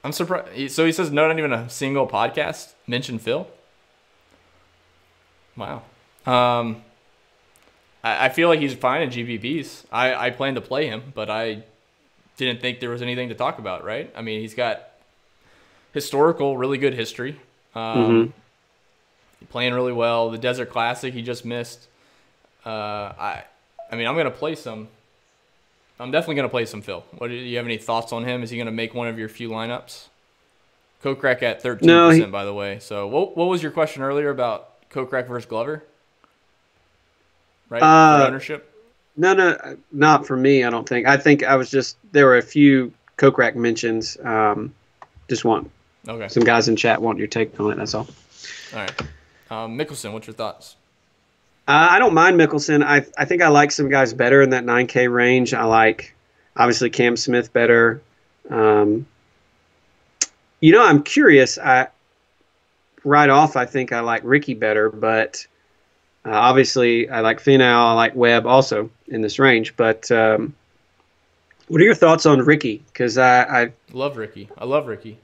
I'm surprised. So he says not even a single podcast mentioned Phil. Wow. I feel like he's fine in GPPs. I plan to play him, but I didn't think there was anything to talk about, right? I mean, he's got historical, really good history. Playing really well. The Desert Classic he just missed. I mean, I'm gonna play some. I'm definitely gonna play some Phil. Do you have any thoughts on him? Is he gonna make one of your few lineups? Kokrak at 13%, by the way. So, what was your question earlier about Kokrak versus Glover? Right, for ownership. No, not for me. I don't think. I think there were a few Kokrak mentions. Just want some guys in chat want your take on it. That's all. All right, Mickelson, what's your thoughts? I don't mind Mickelson. I think I like some guys better in that 9K range. I like, obviously, Cam Smith better. I'm curious. Right off, I think I like Ricky better, but obviously I like Finau. I like Webb also in this range. But what are your thoughts on Ricky? Because I love Ricky. I love Ricky.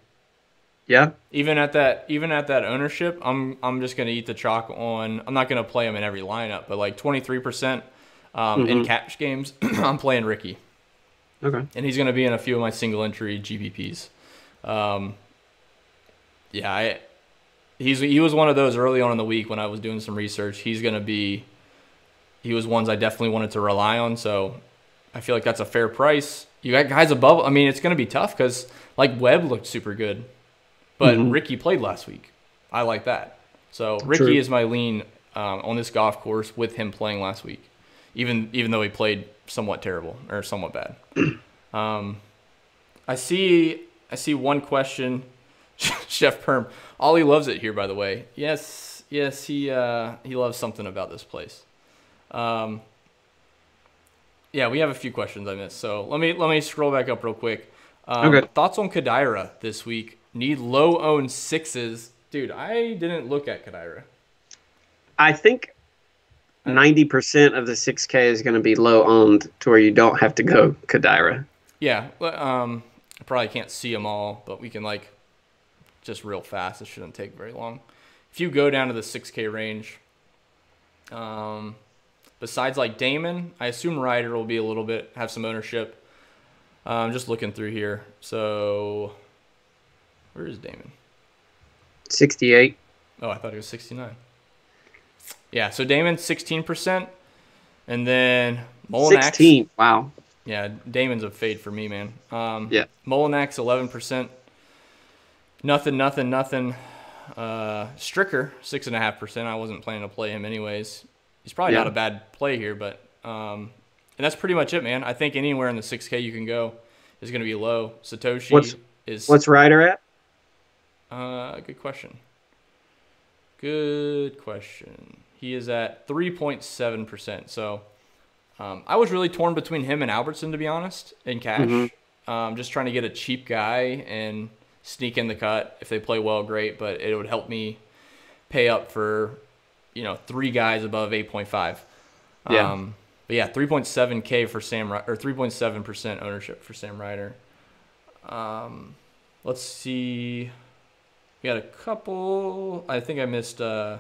Yeah. Even at that ownership, I'm just gonna eat the chalk on. I'm not gonna play him in every lineup, but like 23% in cash games, I'm playing Ricky. Okay. And he's gonna be in a few of my single entry GPPs. He was one of those early on in the week when I was doing some research. He was ones I definitely wanted to rely on. So I feel like that's a fair price. You got guys above. I mean, it's gonna be tough because like Webb looked super good. But Ricky played last week. I like that. So Ricky is my lean on this golf course with him playing last week, even though he played somewhat terrible or somewhat bad. I see one question, Chef Perm. Ollie loves it here, by the way. Yes, he loves something about this place. Yeah, we have a few questions I missed. So let me scroll back up real quick. Thoughts on Kadira this week? Need low-owned sixes. Dude, I didn't look at Kadira. I think 90% of the 6K is going to be low-owned to where you don't have to go Kadira. Yeah. I probably can't see them all, but we can, just real fast. It shouldn't take very long. If you go down to the 6K range, besides, Damon, I assume Ryder will be have some ownership. I'm just looking through here. So... where is Damon? 68. Oh, I thought he was 69. Yeah, so Damon 16%, and then Molinak. 16. Wow. Yeah, Damon's a fade for me, man. Yeah. Molinak's 11%. Nothing. Stricker 6.5%. I wasn't planning to play him anyways. He's probably not a bad play here, but and that's pretty much it, man. I think anywhere in the 6K you can go is going to be low. Satoshi what's Ryder at? Good question. He is at 3.7%. So I was really torn between him and Albertson, to be honest, in cash. Just trying to get a cheap guy and sneak in the cut. If they play well, great, but it would help me pay up for, 3 guys above 8.5. Yeah. But yeah, 3.7K for Sam, or 3.7% ownership for Sam Ryder. Let's see. We got a couple. I think I missed. Yeah.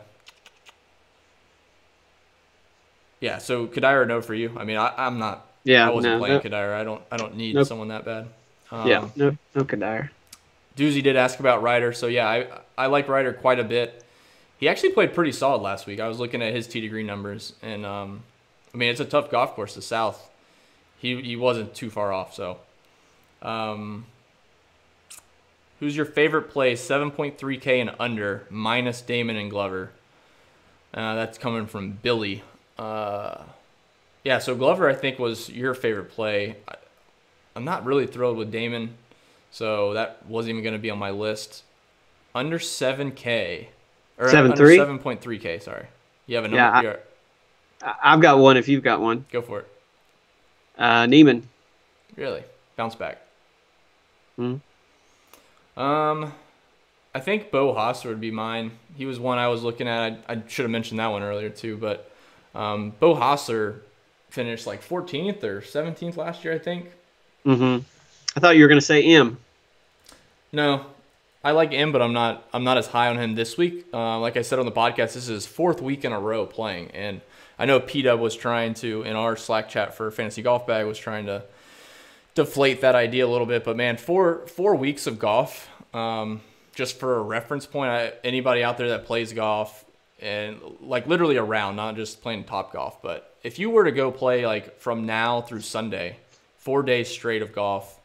So Kadira, no for you. I mean, I'm not. Yeah. I wasn't playing no. Kadira. I don't need someone that bad. Yeah. No Kadire. Doozy did ask about Ryder. So yeah, I like Ryder quite a bit. He actually played pretty solid last week. I was looking at his tee to green numbers, and I mean, it's a tough golf course, the South. He wasn't too far off. So, who's your favorite play? 7.3K and under, minus Damon and Glover. That's coming from Billy. Yeah, so Glover, I think, was your favorite play. I'm not really thrilled with Damon, so that wasn't even going to be on my list. Under 7K. Or 7.3? Under 7.3K, sorry. You have a number? Yeah, I've got one if you've got one. Go for it. Neiman. Really? Bounce back. Hmm. I think Bo Hosser would be mine. He was one I was looking at. I should have mentioned that one earlier too, but Bo Hosser finished like 14th or 17th last year, I think. I thought you were going to say M. No, I like him, but I'm not as high on him this week. Like I said on the podcast, this is his 4th week in a row playing, and I know P-Dub was trying to, in our Slack chat for Fantasy Golf Bag, was trying to deflate that idea a little bit. But man, four weeks of golf, just for a reference point, anybody out there that plays golf and like literally around, not just playing top golf, but if you were to go play like from now through Sunday, 4 days straight of golf,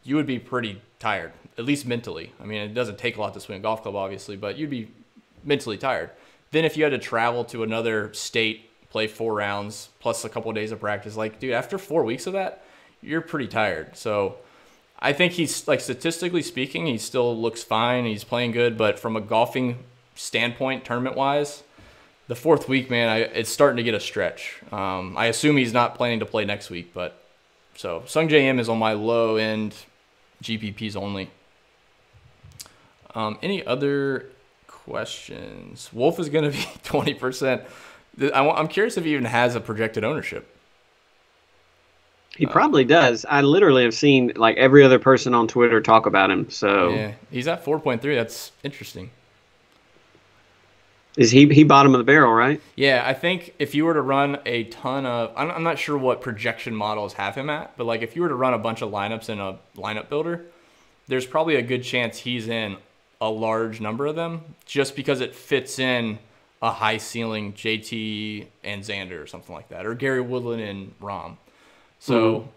you would be pretty tired, at least mentally. I mean, it doesn't take a lot to swing a golf club, obviously, but you'd be mentally tired. Then if you had to travel to another state, play 4 rounds, plus a couple of days of practice, like, dude, after 4 weeks of that, you're pretty tired. So I think he's, like, statistically speaking, he still looks fine. He's playing good, but from a golfing standpoint, tournament-wise, the 4th week, man, it's starting to get a stretch. I assume he's not planning to play next week, but so Sung J M is on my low-end GPPs only. Any other questions? Wolf is going to be 20%. I'm curious if he even has a projected ownership. He probably does. I literally have seen like every other person on Twitter talk about him. So yeah, he's at 4.3. That's interesting. Is he bottom of the barrel, right? Yeah, I think if you were to run a ton of, I'm not sure what projection models have him at, but like if you were to run a bunch of lineups in a lineup builder, there's probably a good chance he's in a large number of them just because it fits in a high ceiling JT and Xander or something like that, or Gary Woodland and Rahm. So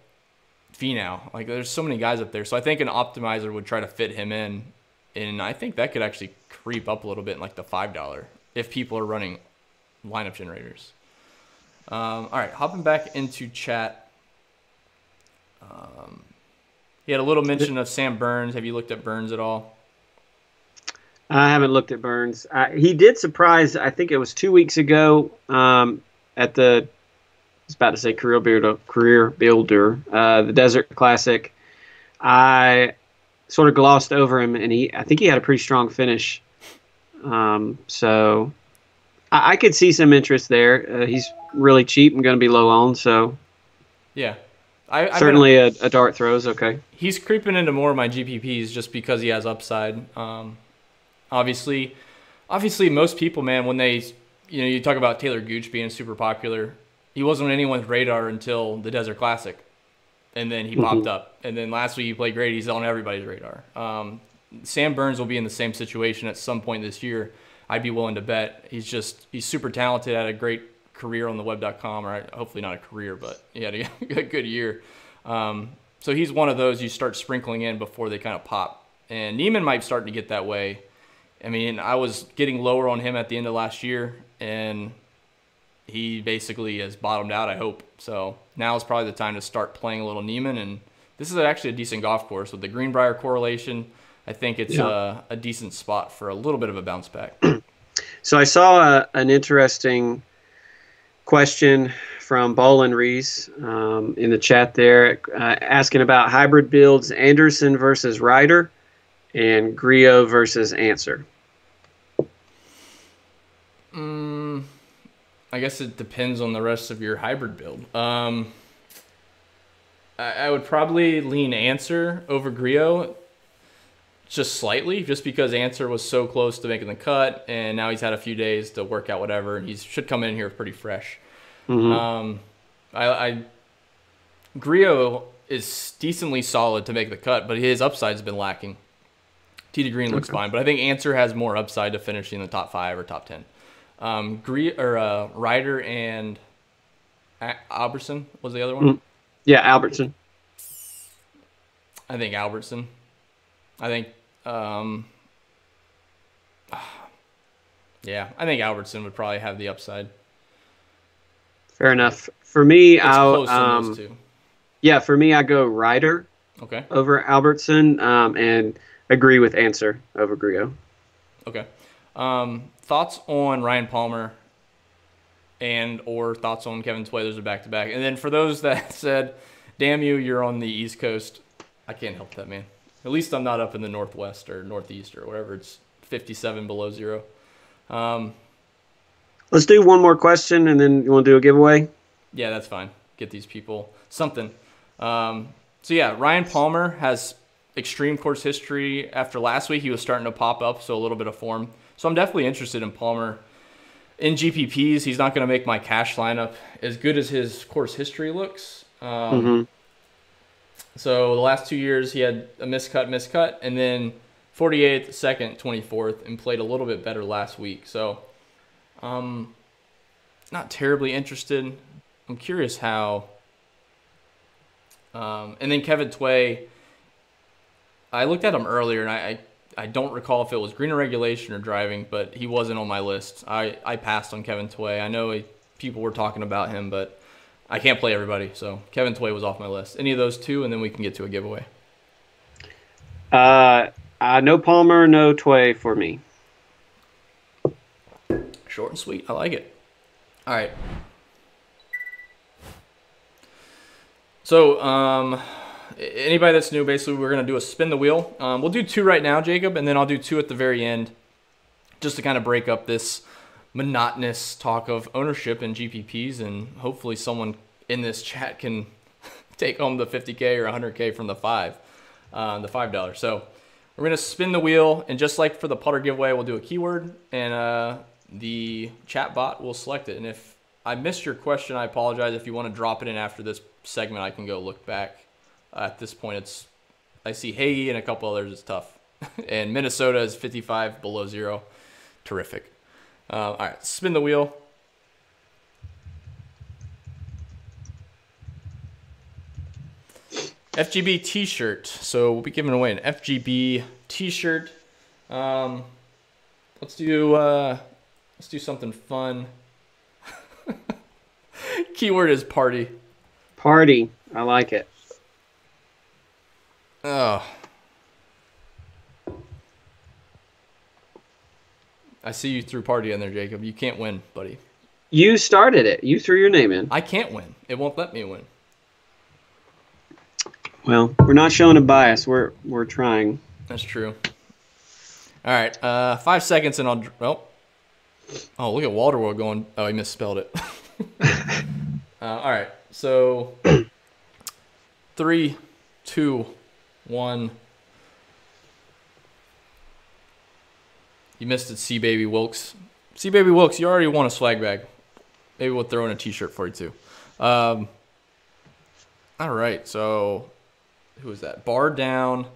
Finau, like there's so many guys up there. So I think an optimizer would try to fit him in, and I think that could actually creep up a little bit in like the $5 if people are running lineup generators. All right, hopping back into chat. He had a little mention of Sam Burns. Have you looked at Burns at all? I haven't looked at Burns. He did surprise, I think it was 2 weeks ago at the, I was about to say Career Builder, the Desert Classic. I sort of glossed over him, and I think he had a pretty strong finish. So I could see some interest there. He's really cheap and going to be low owned, so yeah. Certainly a dart throw is okay. He's creeping into more of my GPPs just because he has upside. Obviously, most people, man, when they, you talk about Taylor Gooch being super popular, he wasn't on anyone's radar until the Desert Classic, and then he popped up. And then last week he played great. He's on everybody's radar. Sam Burns will be in the same situation at some point this year. I'd be willing to bet. He's super talented, had a great career on the web.com, or hopefully not a career, but he had a good year. So he's one of those you start sprinkling in before they kind of pop. And Neiman might start to get that way. I mean, I was getting lower on him at the end of last year, and he basically has bottomed out, I hope. So now is probably the time to start playing a little Neiman, and this is actually a decent golf course with the Greenbrier correlation. I think it's a decent spot for a little bit of a bounce back. So I saw an interesting question from Bolin Rees in the chat there, asking about hybrid builds: Anderson versus Ryder and Griot versus Answer. I guess it depends on the rest of your hybrid build. I would probably lean Answer over Griot just slightly, just because Answer was so close to making the cut, and now he's had a few days to work out whatever, and he should come in here pretty fresh. Mm-hmm. Griot is decently solid to make the cut, but his upside's been lacking. Tee to green looks fine, but I think Answer has more upside to finishing in the top 5 or top 10. Ryder and Albertson was the other one. Yeah, Albertson. I think Albertson. I think, yeah, I think Albertson would probably have the upside. Fair enough. For me, for me, I go Ryder. Okay. Over Albertson, and agree with Answer over Griot. Okay. Thoughts on Ryan Palmer or thoughts on Kevin Tway? Those are back-to-back. And then for those that said, damn you, you're on the East Coast, I can't help that, man. At least I'm not up in the Northwest or Northeast or whatever. It's 57 below zero. Let's do one more question, and then you want to do a giveaway? Yeah, that's fine. Get these people something. So, yeah, Ryan Palmer has extreme course history. After last week, he was starting to pop up, so a little bit of form. So I'm definitely interested in Palmer. In GPPs, he's not going to make my cash lineup as good as his course history looks. So the last 2 years, he had a miscut, and then 48th, 2nd, 24th, and played a little bit better last week. So not terribly interested. I'm curious how. And then Kevin Tway, I looked at him earlier, and I don't recall if it was green or regulation or driving, but he wasn't on my list. I passed on Kevin Tway. I know people were talking about him, but I can't play everybody, so Kevin Tway was off my list. Any of those two, and then we can get to a giveaway. No Palmer, no Tway for me. Short and sweet. I like it. All right. So, anybody that's new, basically, we're going to do a spin the wheel. We'll do 2 right now, Jacob, and then I'll do 2 at the very end just to kind of break up this monotonous talk of ownership and GPPs, and hopefully someone in this chat can take home the 50K or 100K from the $5. So we're going to spin the wheel, and just like for the putter giveaway, we'll do a keyword, and the chat bot will select it. And if I missed your question, I apologize. If you want to drop it in after this segment, I can go look back. At this point, I see Hagee and a couple others. It's tough. And Minnesota is 55 below zero. Terrific. All right, spin the wheel. FGB T-shirt. So we'll be giving away an FGB T-shirt. Let's do something fun. Keyword is party. Party. I like it. Oh. I see you threw party in there, Jacob. You can't win, buddy. You started it. You threw your name in. I can't win. It won't let me win. Well, we're not showing a bias. We're trying. That's true. All right. 5 seconds and I'll... Oh, look at Walterworld going... Oh, he misspelled it. All right. So, 3, 2, 1... You missed it, C Baby Wilkes. C Baby Wilkes, you already won a swag bag. Maybe we'll throw in a T-shirt for you too. All right, so who is that? Bar Down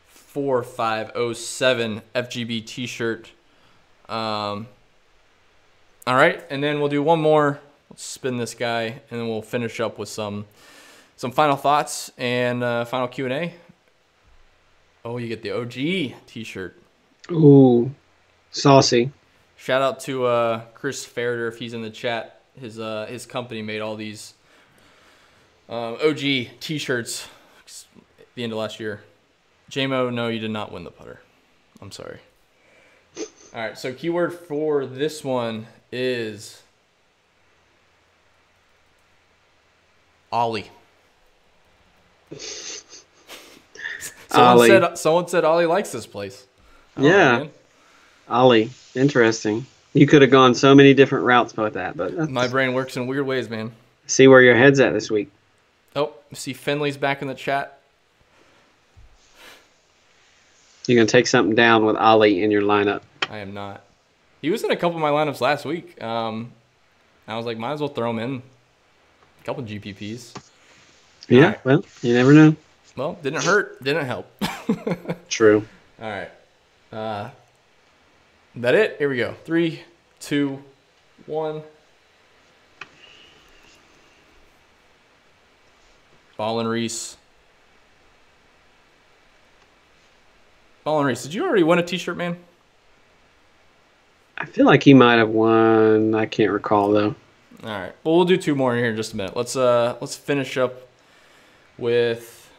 4507 FGB T-shirt. All right, and then we'll do one more. Let's spin this guy, and then we'll finish up with some final thoughts and final Q&A. Oh, you get the OG T-shirt. Ooh, saucy. Shout out to Chris Ferreter if he's in the chat. His company made all these OG T-shirts at the end of last year. JMO, no, you did not win the putter. I'm sorry. All right, so keyword for this one is Ollie. Ollie. Someone said Ollie likes this place. Yeah. Ollie. Interesting. You could have gone so many different routes with that, but My brain works in weird ways, man. See where your head's at this week. Oh, see Finley's back in the chat. You're going to take something down with Ollie in your lineup. I am not. He was in a couple of my lineups last week. I was like, might as well throw him in a couple of GPPs. Yeah, right. Well, you never know. Well, didn't hurt, didn't help. True. All right. That it? Here we go. 3, 2, 1. Ballin Reese. Ballin Reese, did you already win a t-shirt, man? I feel like he might have won. I can't recall though. All right. Well, we'll do 2 more in here in just a minute. Let's finish up with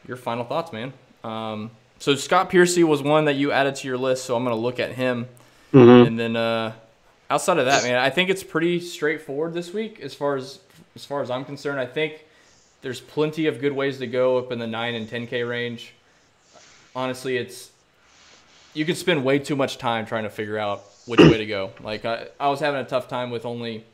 your final thoughts, man. So Scott Piercy was one that you added to your list, so I'm going to look at him. Mm-hmm. And then outside of that, man, I think it's pretty straightforward this week as far as I'm concerned. I think there's plenty of good ways to go up in the 9 and 10K range. Honestly, you can spend way too much time trying to figure out which way to go. Like I was having a tough time with only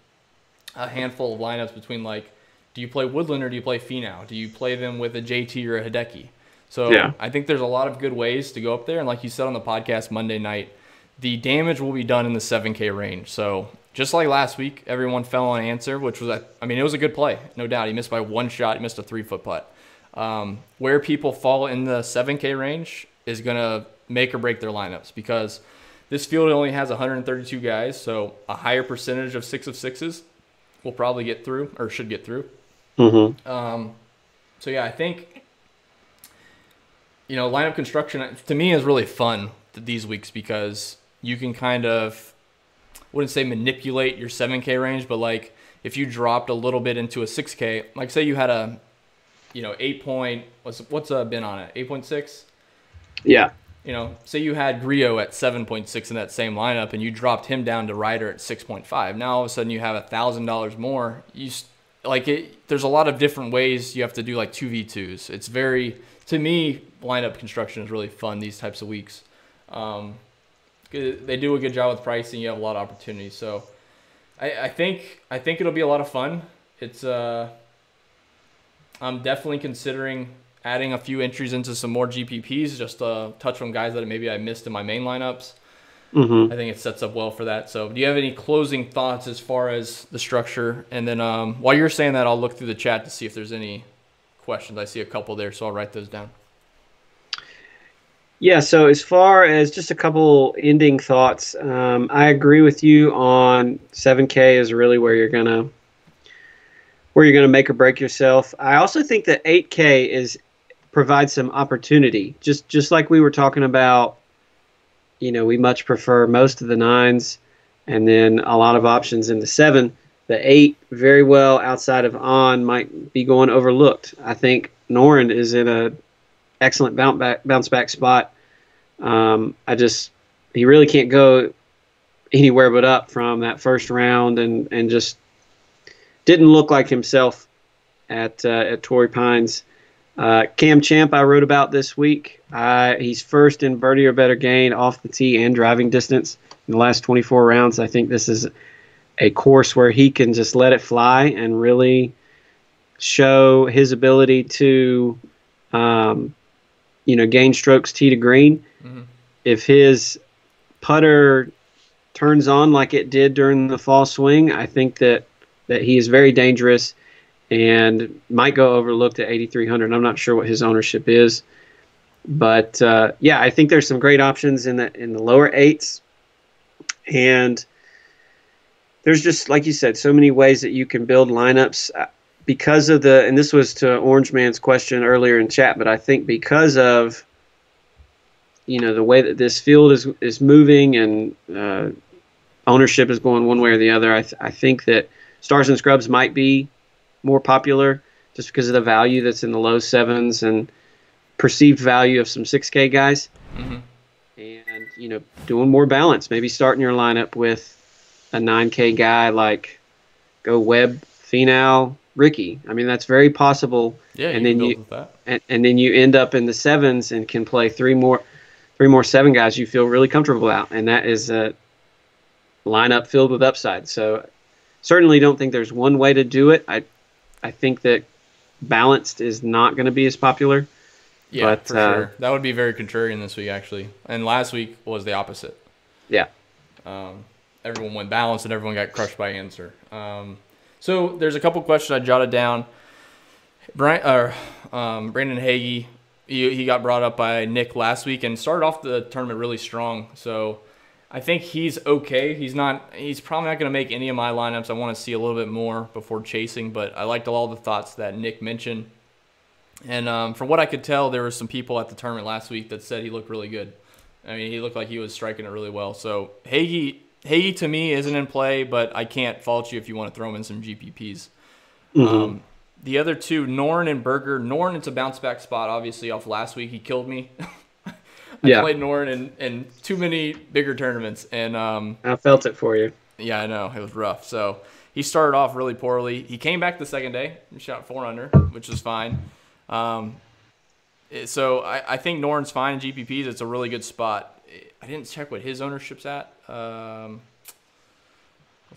a handful of lineups between, like, do you play Woodland or do you play Finau? Do you play them with a JT or a Hideki? So yeah. I think there's a lot of good ways to go up there. And like you said on the podcast Monday night, the damage will be done in the 7K range. So just like last week, everyone fell on answer, which was, I mean, it was a good play, no doubt. He missed by 1 shot. He missed a 3-foot putt. Where people fall in the 7K range is going to make or break their lineups, because this field only has 132 guys. So a higher percentage of 6 of 6s will probably get through, or should get through. Mm-hmm. So yeah, I think, lineup construction to me is really fun these weeks, because you can kind of, wouldn't say manipulate your 7K range, but like if you dropped a little bit into a 6K, like say you had a, 8 point, what's been on it? 8.6? Yeah. Say you had Griot at 7.6 in that same lineup, and you dropped him down to Ryder at 6.5. Now all of a sudden you have $1,000 more. There's a lot of different ways you have to do like 2v2s. It's to me, lineup construction is really fun these types of weeks. They do a good job with pricing. You have a lot of opportunities. So I think it'll be a lot of fun. It's I'm definitely considering adding a few entries into some more GPPs, just to touch on guys that maybe I missed in my main lineups. Mm-hmm. I think it sets up well for that. So do you have any closing thoughts as far as the structure? And then while you're saying that, I'll look through the chat to see if there's any questions. I see a couple there, so I'll write those down. Yeah, so as far as just a couple ending thoughts, I agree with you on 7K is really where you're gonna make or break yourself. I also think that 8K provides some opportunity. Just like we were talking about, we much prefer most of the 9s and then a lot of options in the 7. The 8 very well outside of on might be going overlooked. I think Noren is in a excellent bounce back spot. He really can't go anywhere but up from that first round, and just didn't look like himself at Torrey Pines. Cam Champ I wrote about this week. He's first in birdie or better gain off the tee and driving distance in the last 24 rounds. I think this is a course where he can just let it fly and really show his ability to gain strokes tee to green. Mm-hmm. If his putter turns on like it did during the fall swing, I think that he is very dangerous and might go overlooked at 8,300. I'm not sure what his ownership is, but I think there's some great options in the lower 8s, and there's just, like you said, so many ways that you can build lineups because of and this was to Orange Man's question earlier in chat, but I think because of the way that this field is moving and ownership is going one way or the other, I think that Stars and Scrubs might be more popular just because of the value that's in the low 7s and perceived value of some 6K guys. Mm-hmm. And doing more balance, maybe starting your lineup with a 9K guy like go Webb, Finau, Ricky. I mean, that's very possible. Yeah, And you can then build with that. and then you end up in the sevens and can play three more seven guys you feel really comfortable about, and that is a lineup filled with upside. So certainly don't think there's one way to do it. I think that balanced is not going to be as popular. Yeah, But for sure. That would be very contrarian this week, actually. And last week was the opposite. Yeah. Everyone went balanced and everyone got crushed by answer. So there's a couple questions I jotted down. Brandon Hagee, he got brought up by Nick last week and started off the tournament really strong. So I think he's okay. He's probably not going to make any of my lineups. I want to see a little bit more before chasing, but I liked all the thoughts that Nick mentioned. And from what I could tell, there were some people at the tournament last week that said he looked really good. I mean, he looked like he was striking it really well. So Hagee to me isn't in play, but I can't fault you if you want to throw him in some GPPs. Mm-hmm. The other two, Noren and Berger. Noren, it's a bounce back spot, obviously, off last week. He killed me. I played Noren in too many bigger tournaments. And I felt it for you. Yeah, I know. It was rough. So he started off really poorly. He came back the second day and shot 4 under, which was fine. So I think Noren's fine in GPPs. It's a really good spot. I didn't check what his ownership's at. Let's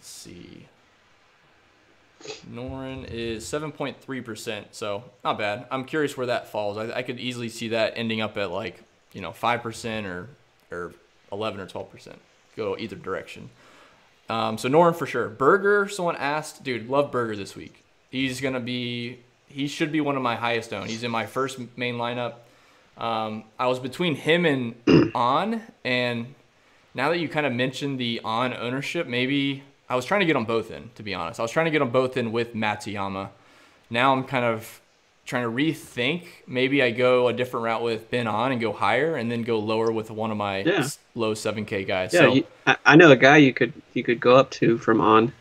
see. Noren is 7.3%, so not bad. I'm curious where that falls. I could easily see that ending up at 5% or 11 or 12%. Go either direction. So Noren for sure. Berger, someone asked, dude, love Berger this week. He should be one of my highest owned. He's in my first main lineup. I was between him and On, and now that you kind of mentioned the On ownership, maybe I was trying to get them both in, to be honest. I was trying to get them both in with Matsuyama. Now I'm kind of trying to rethink. Maybe I go a different route with Ben On and go higher, and then go lower with one of my low 7K guys. Yeah, so, I know a guy you could go up to from On.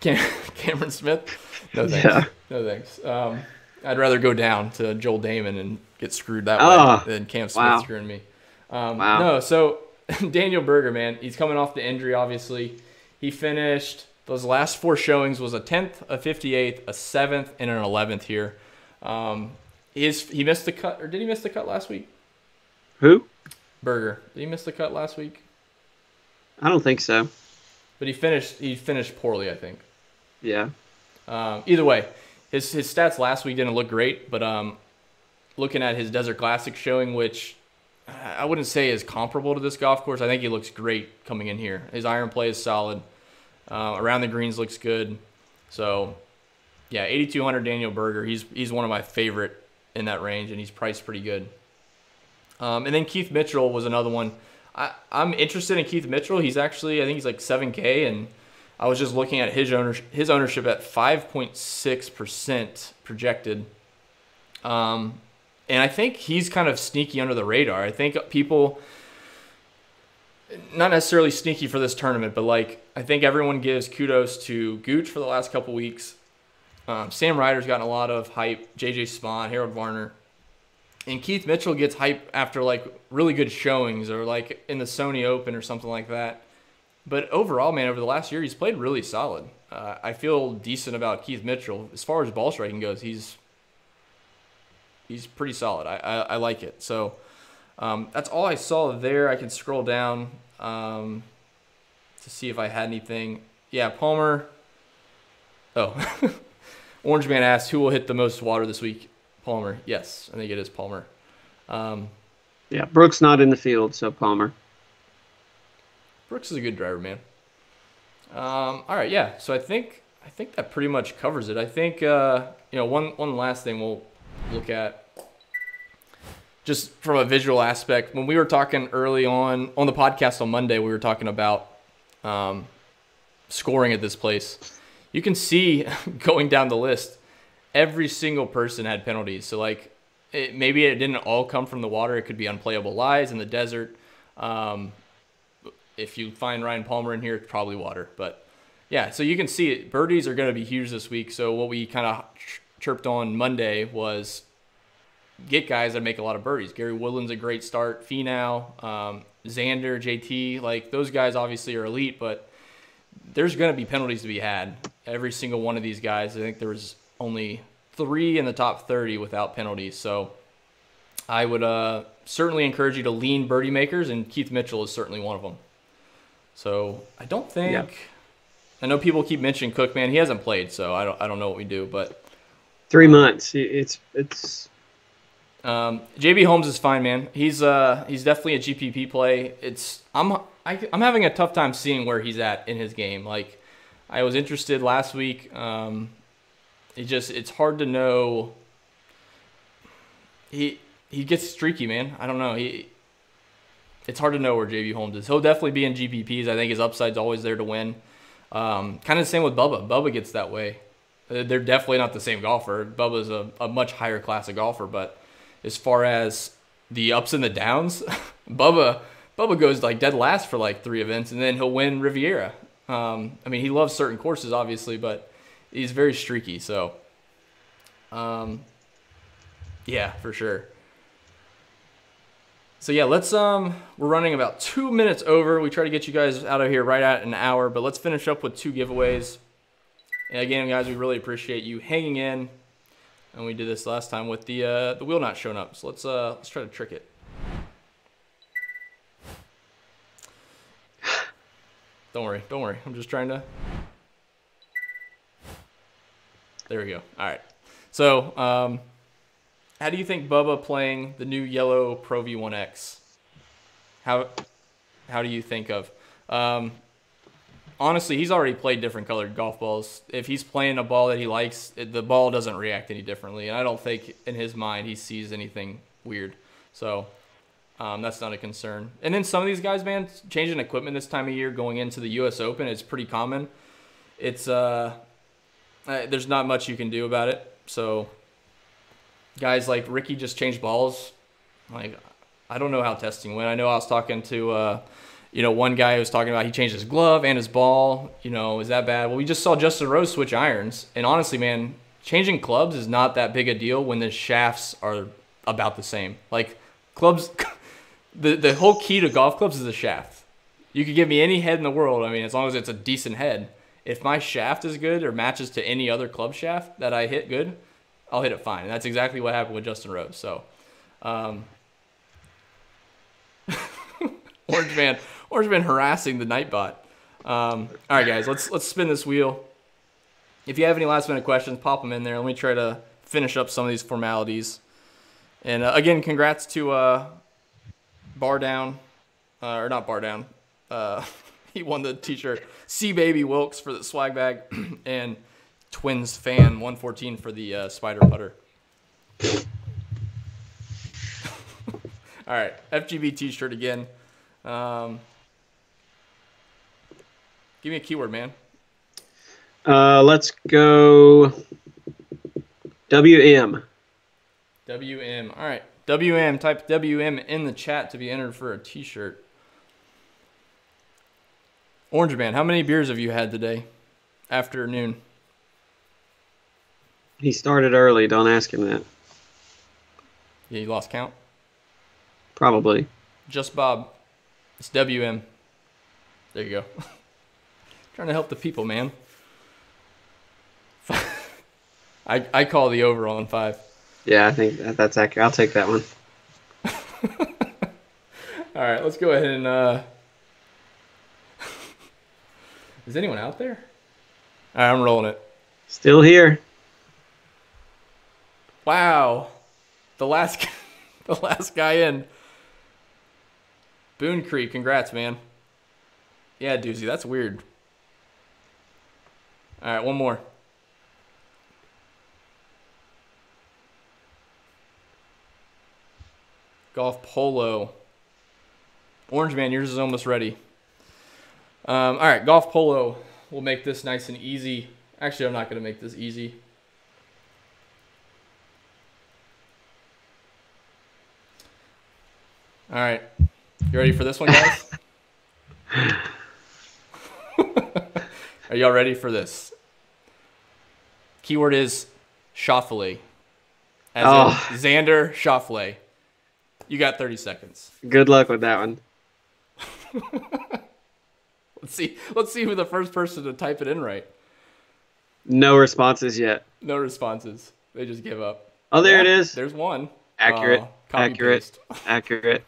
Cameron Smith? No thanks. Yeah. No thanks. I'd rather go down to Joel Damon and get screwed that way than Cam Smith screwing me. No, so Daniel Berger, man, he's coming off the injury, obviously. He finished those last 4 showings was a 10th, a 58th, a 7th, and an 11th here. He missed the cut, or did he miss the cut last week? Who? Berger. Did he miss the cut last week? I don't think so. But he finished poorly, I think. Yeah. Either way, his stats last week didn't look great, but looking at his Desert Classic showing, which I wouldn't say is comparable to this golf course, I think he looks great coming in here. His iron play is solid. Around the greens looks good. So, yeah, 8,200 Daniel Berger. He's one of my favorite in that range, and he's priced pretty good. And then Keith Mitchell was another one. I'm interested in Keith Mitchell. I think he's like 7K, and I was just looking at his ownership at 5.6% projected. And I think he's kind of sneaky under the radar. I think people, not necessarily sneaky for this tournament, but I think everyone gives kudos to Gooch for the last couple weeks. Sam Ryder's gotten a lot of hype. JJ Spawn, Harold Varner. And Keith Mitchell gets hype after really good showings or in the Sony Open or something like that. But overall, man, over the last year, he's played really solid. I feel decent about Keith Mitchell. As far as ball striking goes, he's pretty solid. I like it. So that's all I saw there. I can scroll down to see if I had anything. Yeah, Palmer. Oh, Orange Man asked, who will hit the most water this week? Palmer. Yes, I think it is Palmer. Yeah, Brooks not in the field, so Palmer. Brooks is a good driver, man. All right, yeah. So I think that pretty much covers it. I think one last thing we'll look at, just from a visual aspect. When we were talking early on the podcast on Monday, we were talking about scoring at this place. You can see going down the list, every single person had penalties. So maybe it didn't all come from the water. It could be unplayable lies in the desert. If you find Ryan Palmer in here, it's probably water. But yeah, so you can see it. Birdies are going to be huge this week. So what we kind of chirped on Monday was get guys that make a lot of birdies. Gary Woodland's a great start. Finau, Xander, JT, those guys obviously are elite, but there's going to be penalties to be had. Every single one of these guys, I think there was only 3 in the top 30 without penalties. So I would certainly encourage you to lean birdie makers, and Keith Mitchell is certainly one of them. So I don't think. Yeah. I know people keep mentioning Cook, man. He hasn't played, so I don't know what we do. But 3 months. It's. JB Holmes is fine, man. He's definitely a GPP play. I'm having a tough time seeing where he's at in his game. Like, I was interested last week. It's hard to know. He gets streaky, man. I don't know. It's hard to know where JB Holmes is. He'll definitely be in GPPs. I think his upside's always there to win. Kind of the same with Bubba. Bubba gets that way. They're definitely not the same golfer. Bubba's a much higher class of golfer, but as far as the ups and the downs, Bubba goes like dead last for like 3 events, and then he'll win Riviera. I mean, he loves certain courses, obviously, but he's very streaky. So, yeah, for sure. So yeah, let's we're running about 2 minutes over. We try to get you guys out of here right at an hour, but let's finish up with 2 giveaways. And again, guys, we really appreciate you hanging in. And we did this last time with the wheel not showing up. So let's try to trick it. Don't worry. I'm just trying to. There we go. All right. So, how do you think Bubba playing the new yellow Pro V1X? How do you think of? Honestly, he's already played different colored golf balls. If he's playing a ball that he likes, the ball doesn't react any differently. And I don't think in his mind he sees anything weird. So that's not a concern. And then some of these guys, man, changing equipment this time of year going into the U.S. Open, it's pretty common. It's there's not much you can do about it. So guys like Ricky just changed balls. Like, I don't know how testing went. I know I was talking to one guy who was talking about he changed his glove and his ball. Is that bad? Well, we just saw Justin Rose switch irons. And honestly, man, changing clubs is not that big a deal when the shafts are about the same. Like, clubs, the whole key to golf clubs is the shaft. You could give me any head in the world. I mean, as long as it's a decent head. If my shaft is good or matches to any other club shaft that I hit good, I'll hit it fine. And that's exactly what happened with Justin Rose. So, Orange Man harassing the Nightbot. All right, guys, let's spin this wheel. If you have any last-minute questions, pop them in there. Let me try to finish up some of these formalities. And, again, congrats to Bar Down. Or not Bar Down. He won the T-shirt. C-Baby Wilkes for the swag bag. And Twins Fan 114 for the spider putter. All right, FGB T-shirt again. Give me a keyword, man. Let's go WM. WM. All right. WM. Type WM in the chat to be entered for a T-shirt. Orange Man, how many beers have you had today? Afternoon. He started early. Don't ask him that. Yeah, you lost count? Probably. Just Bob. It's WM. There you go. Trying to help the people, man. I call the over on 5. Yeah, I think that's accurate. I'll take that one. All right, let's go ahead and... Is anyone out there? All right, I'm rolling it. Still here. Wow. The last guy in. Boone Creek, congrats, man. Yeah, Doozy, that's weird. All right, one more. Golf Polo. Orange Man, yours is almost ready. All right, Golf Polo. We'll make this nice and easy. Actually, I'm not going to make this easy. All right. You ready for this one, guys? Are y'all ready for this? Keyword is Schauffele. As in Xander Schauffele. You got 30 seconds. Good luck with that one. Let's see who the first person to type it in right. No responses yet. No responses. They just give up. Oh, there it is. There's one. Accurate. Copy paste. Accurate.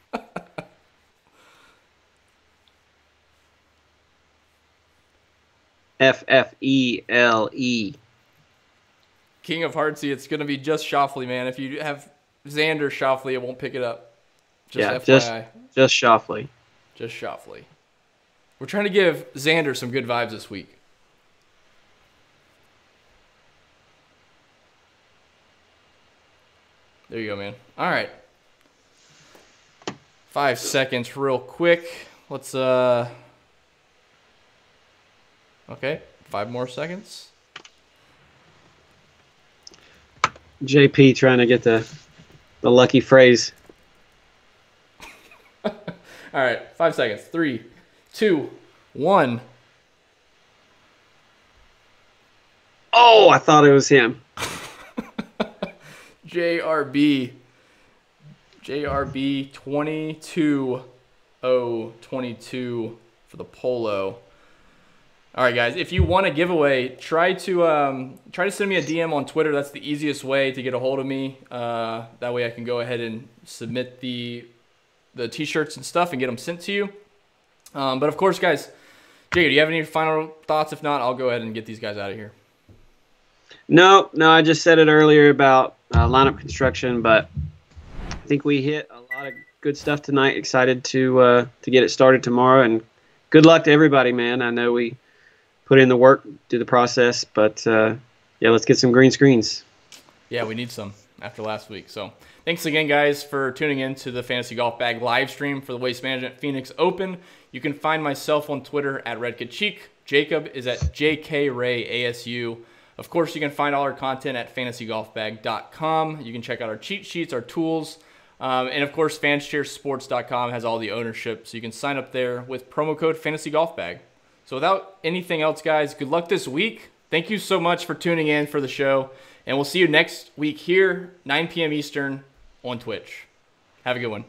FFELE. King of Heartsy, it's going to be just Shoffley, man. If you have Xander Shoffley, it won't pick it up. Just FYI. Just Shoffley. Just Shoffley. We're trying to give Xander some good vibes this week. There you go, man. All right. 5 seconds real quick. Let's, okay, 5 more seconds. JP trying to get the lucky phrase. All right, 5 seconds. 3, 2, 1. Oh, I thought it was him. JRB 22-0-22 for the polo. All right, guys. If you want a giveaway, try to send me a DM on Twitter. That's the easiest way to get a hold of me. That way, I can go ahead and submit the T-shirts and stuff and get them sent to you. But of course, guys, Jay, do you have any final thoughts? If not, I'll go ahead and get these guys out of here. No. I just said it earlier about lineup construction, but I think we hit a lot of good stuff tonight. Excited to get it started tomorrow, and good luck to everybody, man. I know we put in the work, do the process, but yeah, let's get some green screens. Yeah, we need some after last week. So thanks again, guys, for tuning in to the Fantasy Golf Bag live stream for the Waste Management Phoenix Open. You can find myself on Twitter at RedKitCheek. Jacob is at JKRayASU. Of course, you can find all our content at fantasygolfbag.com. You can check out our cheat sheets, our tools, and of course, fansharesports.com has all the ownership, so you can sign up there with promo code FantasyGolfBag. So without anything else, guys, good luck this week. Thank you so much for tuning in for the show, and we'll see you next week here, 9 p.m. Eastern on Twitch. Have a good one.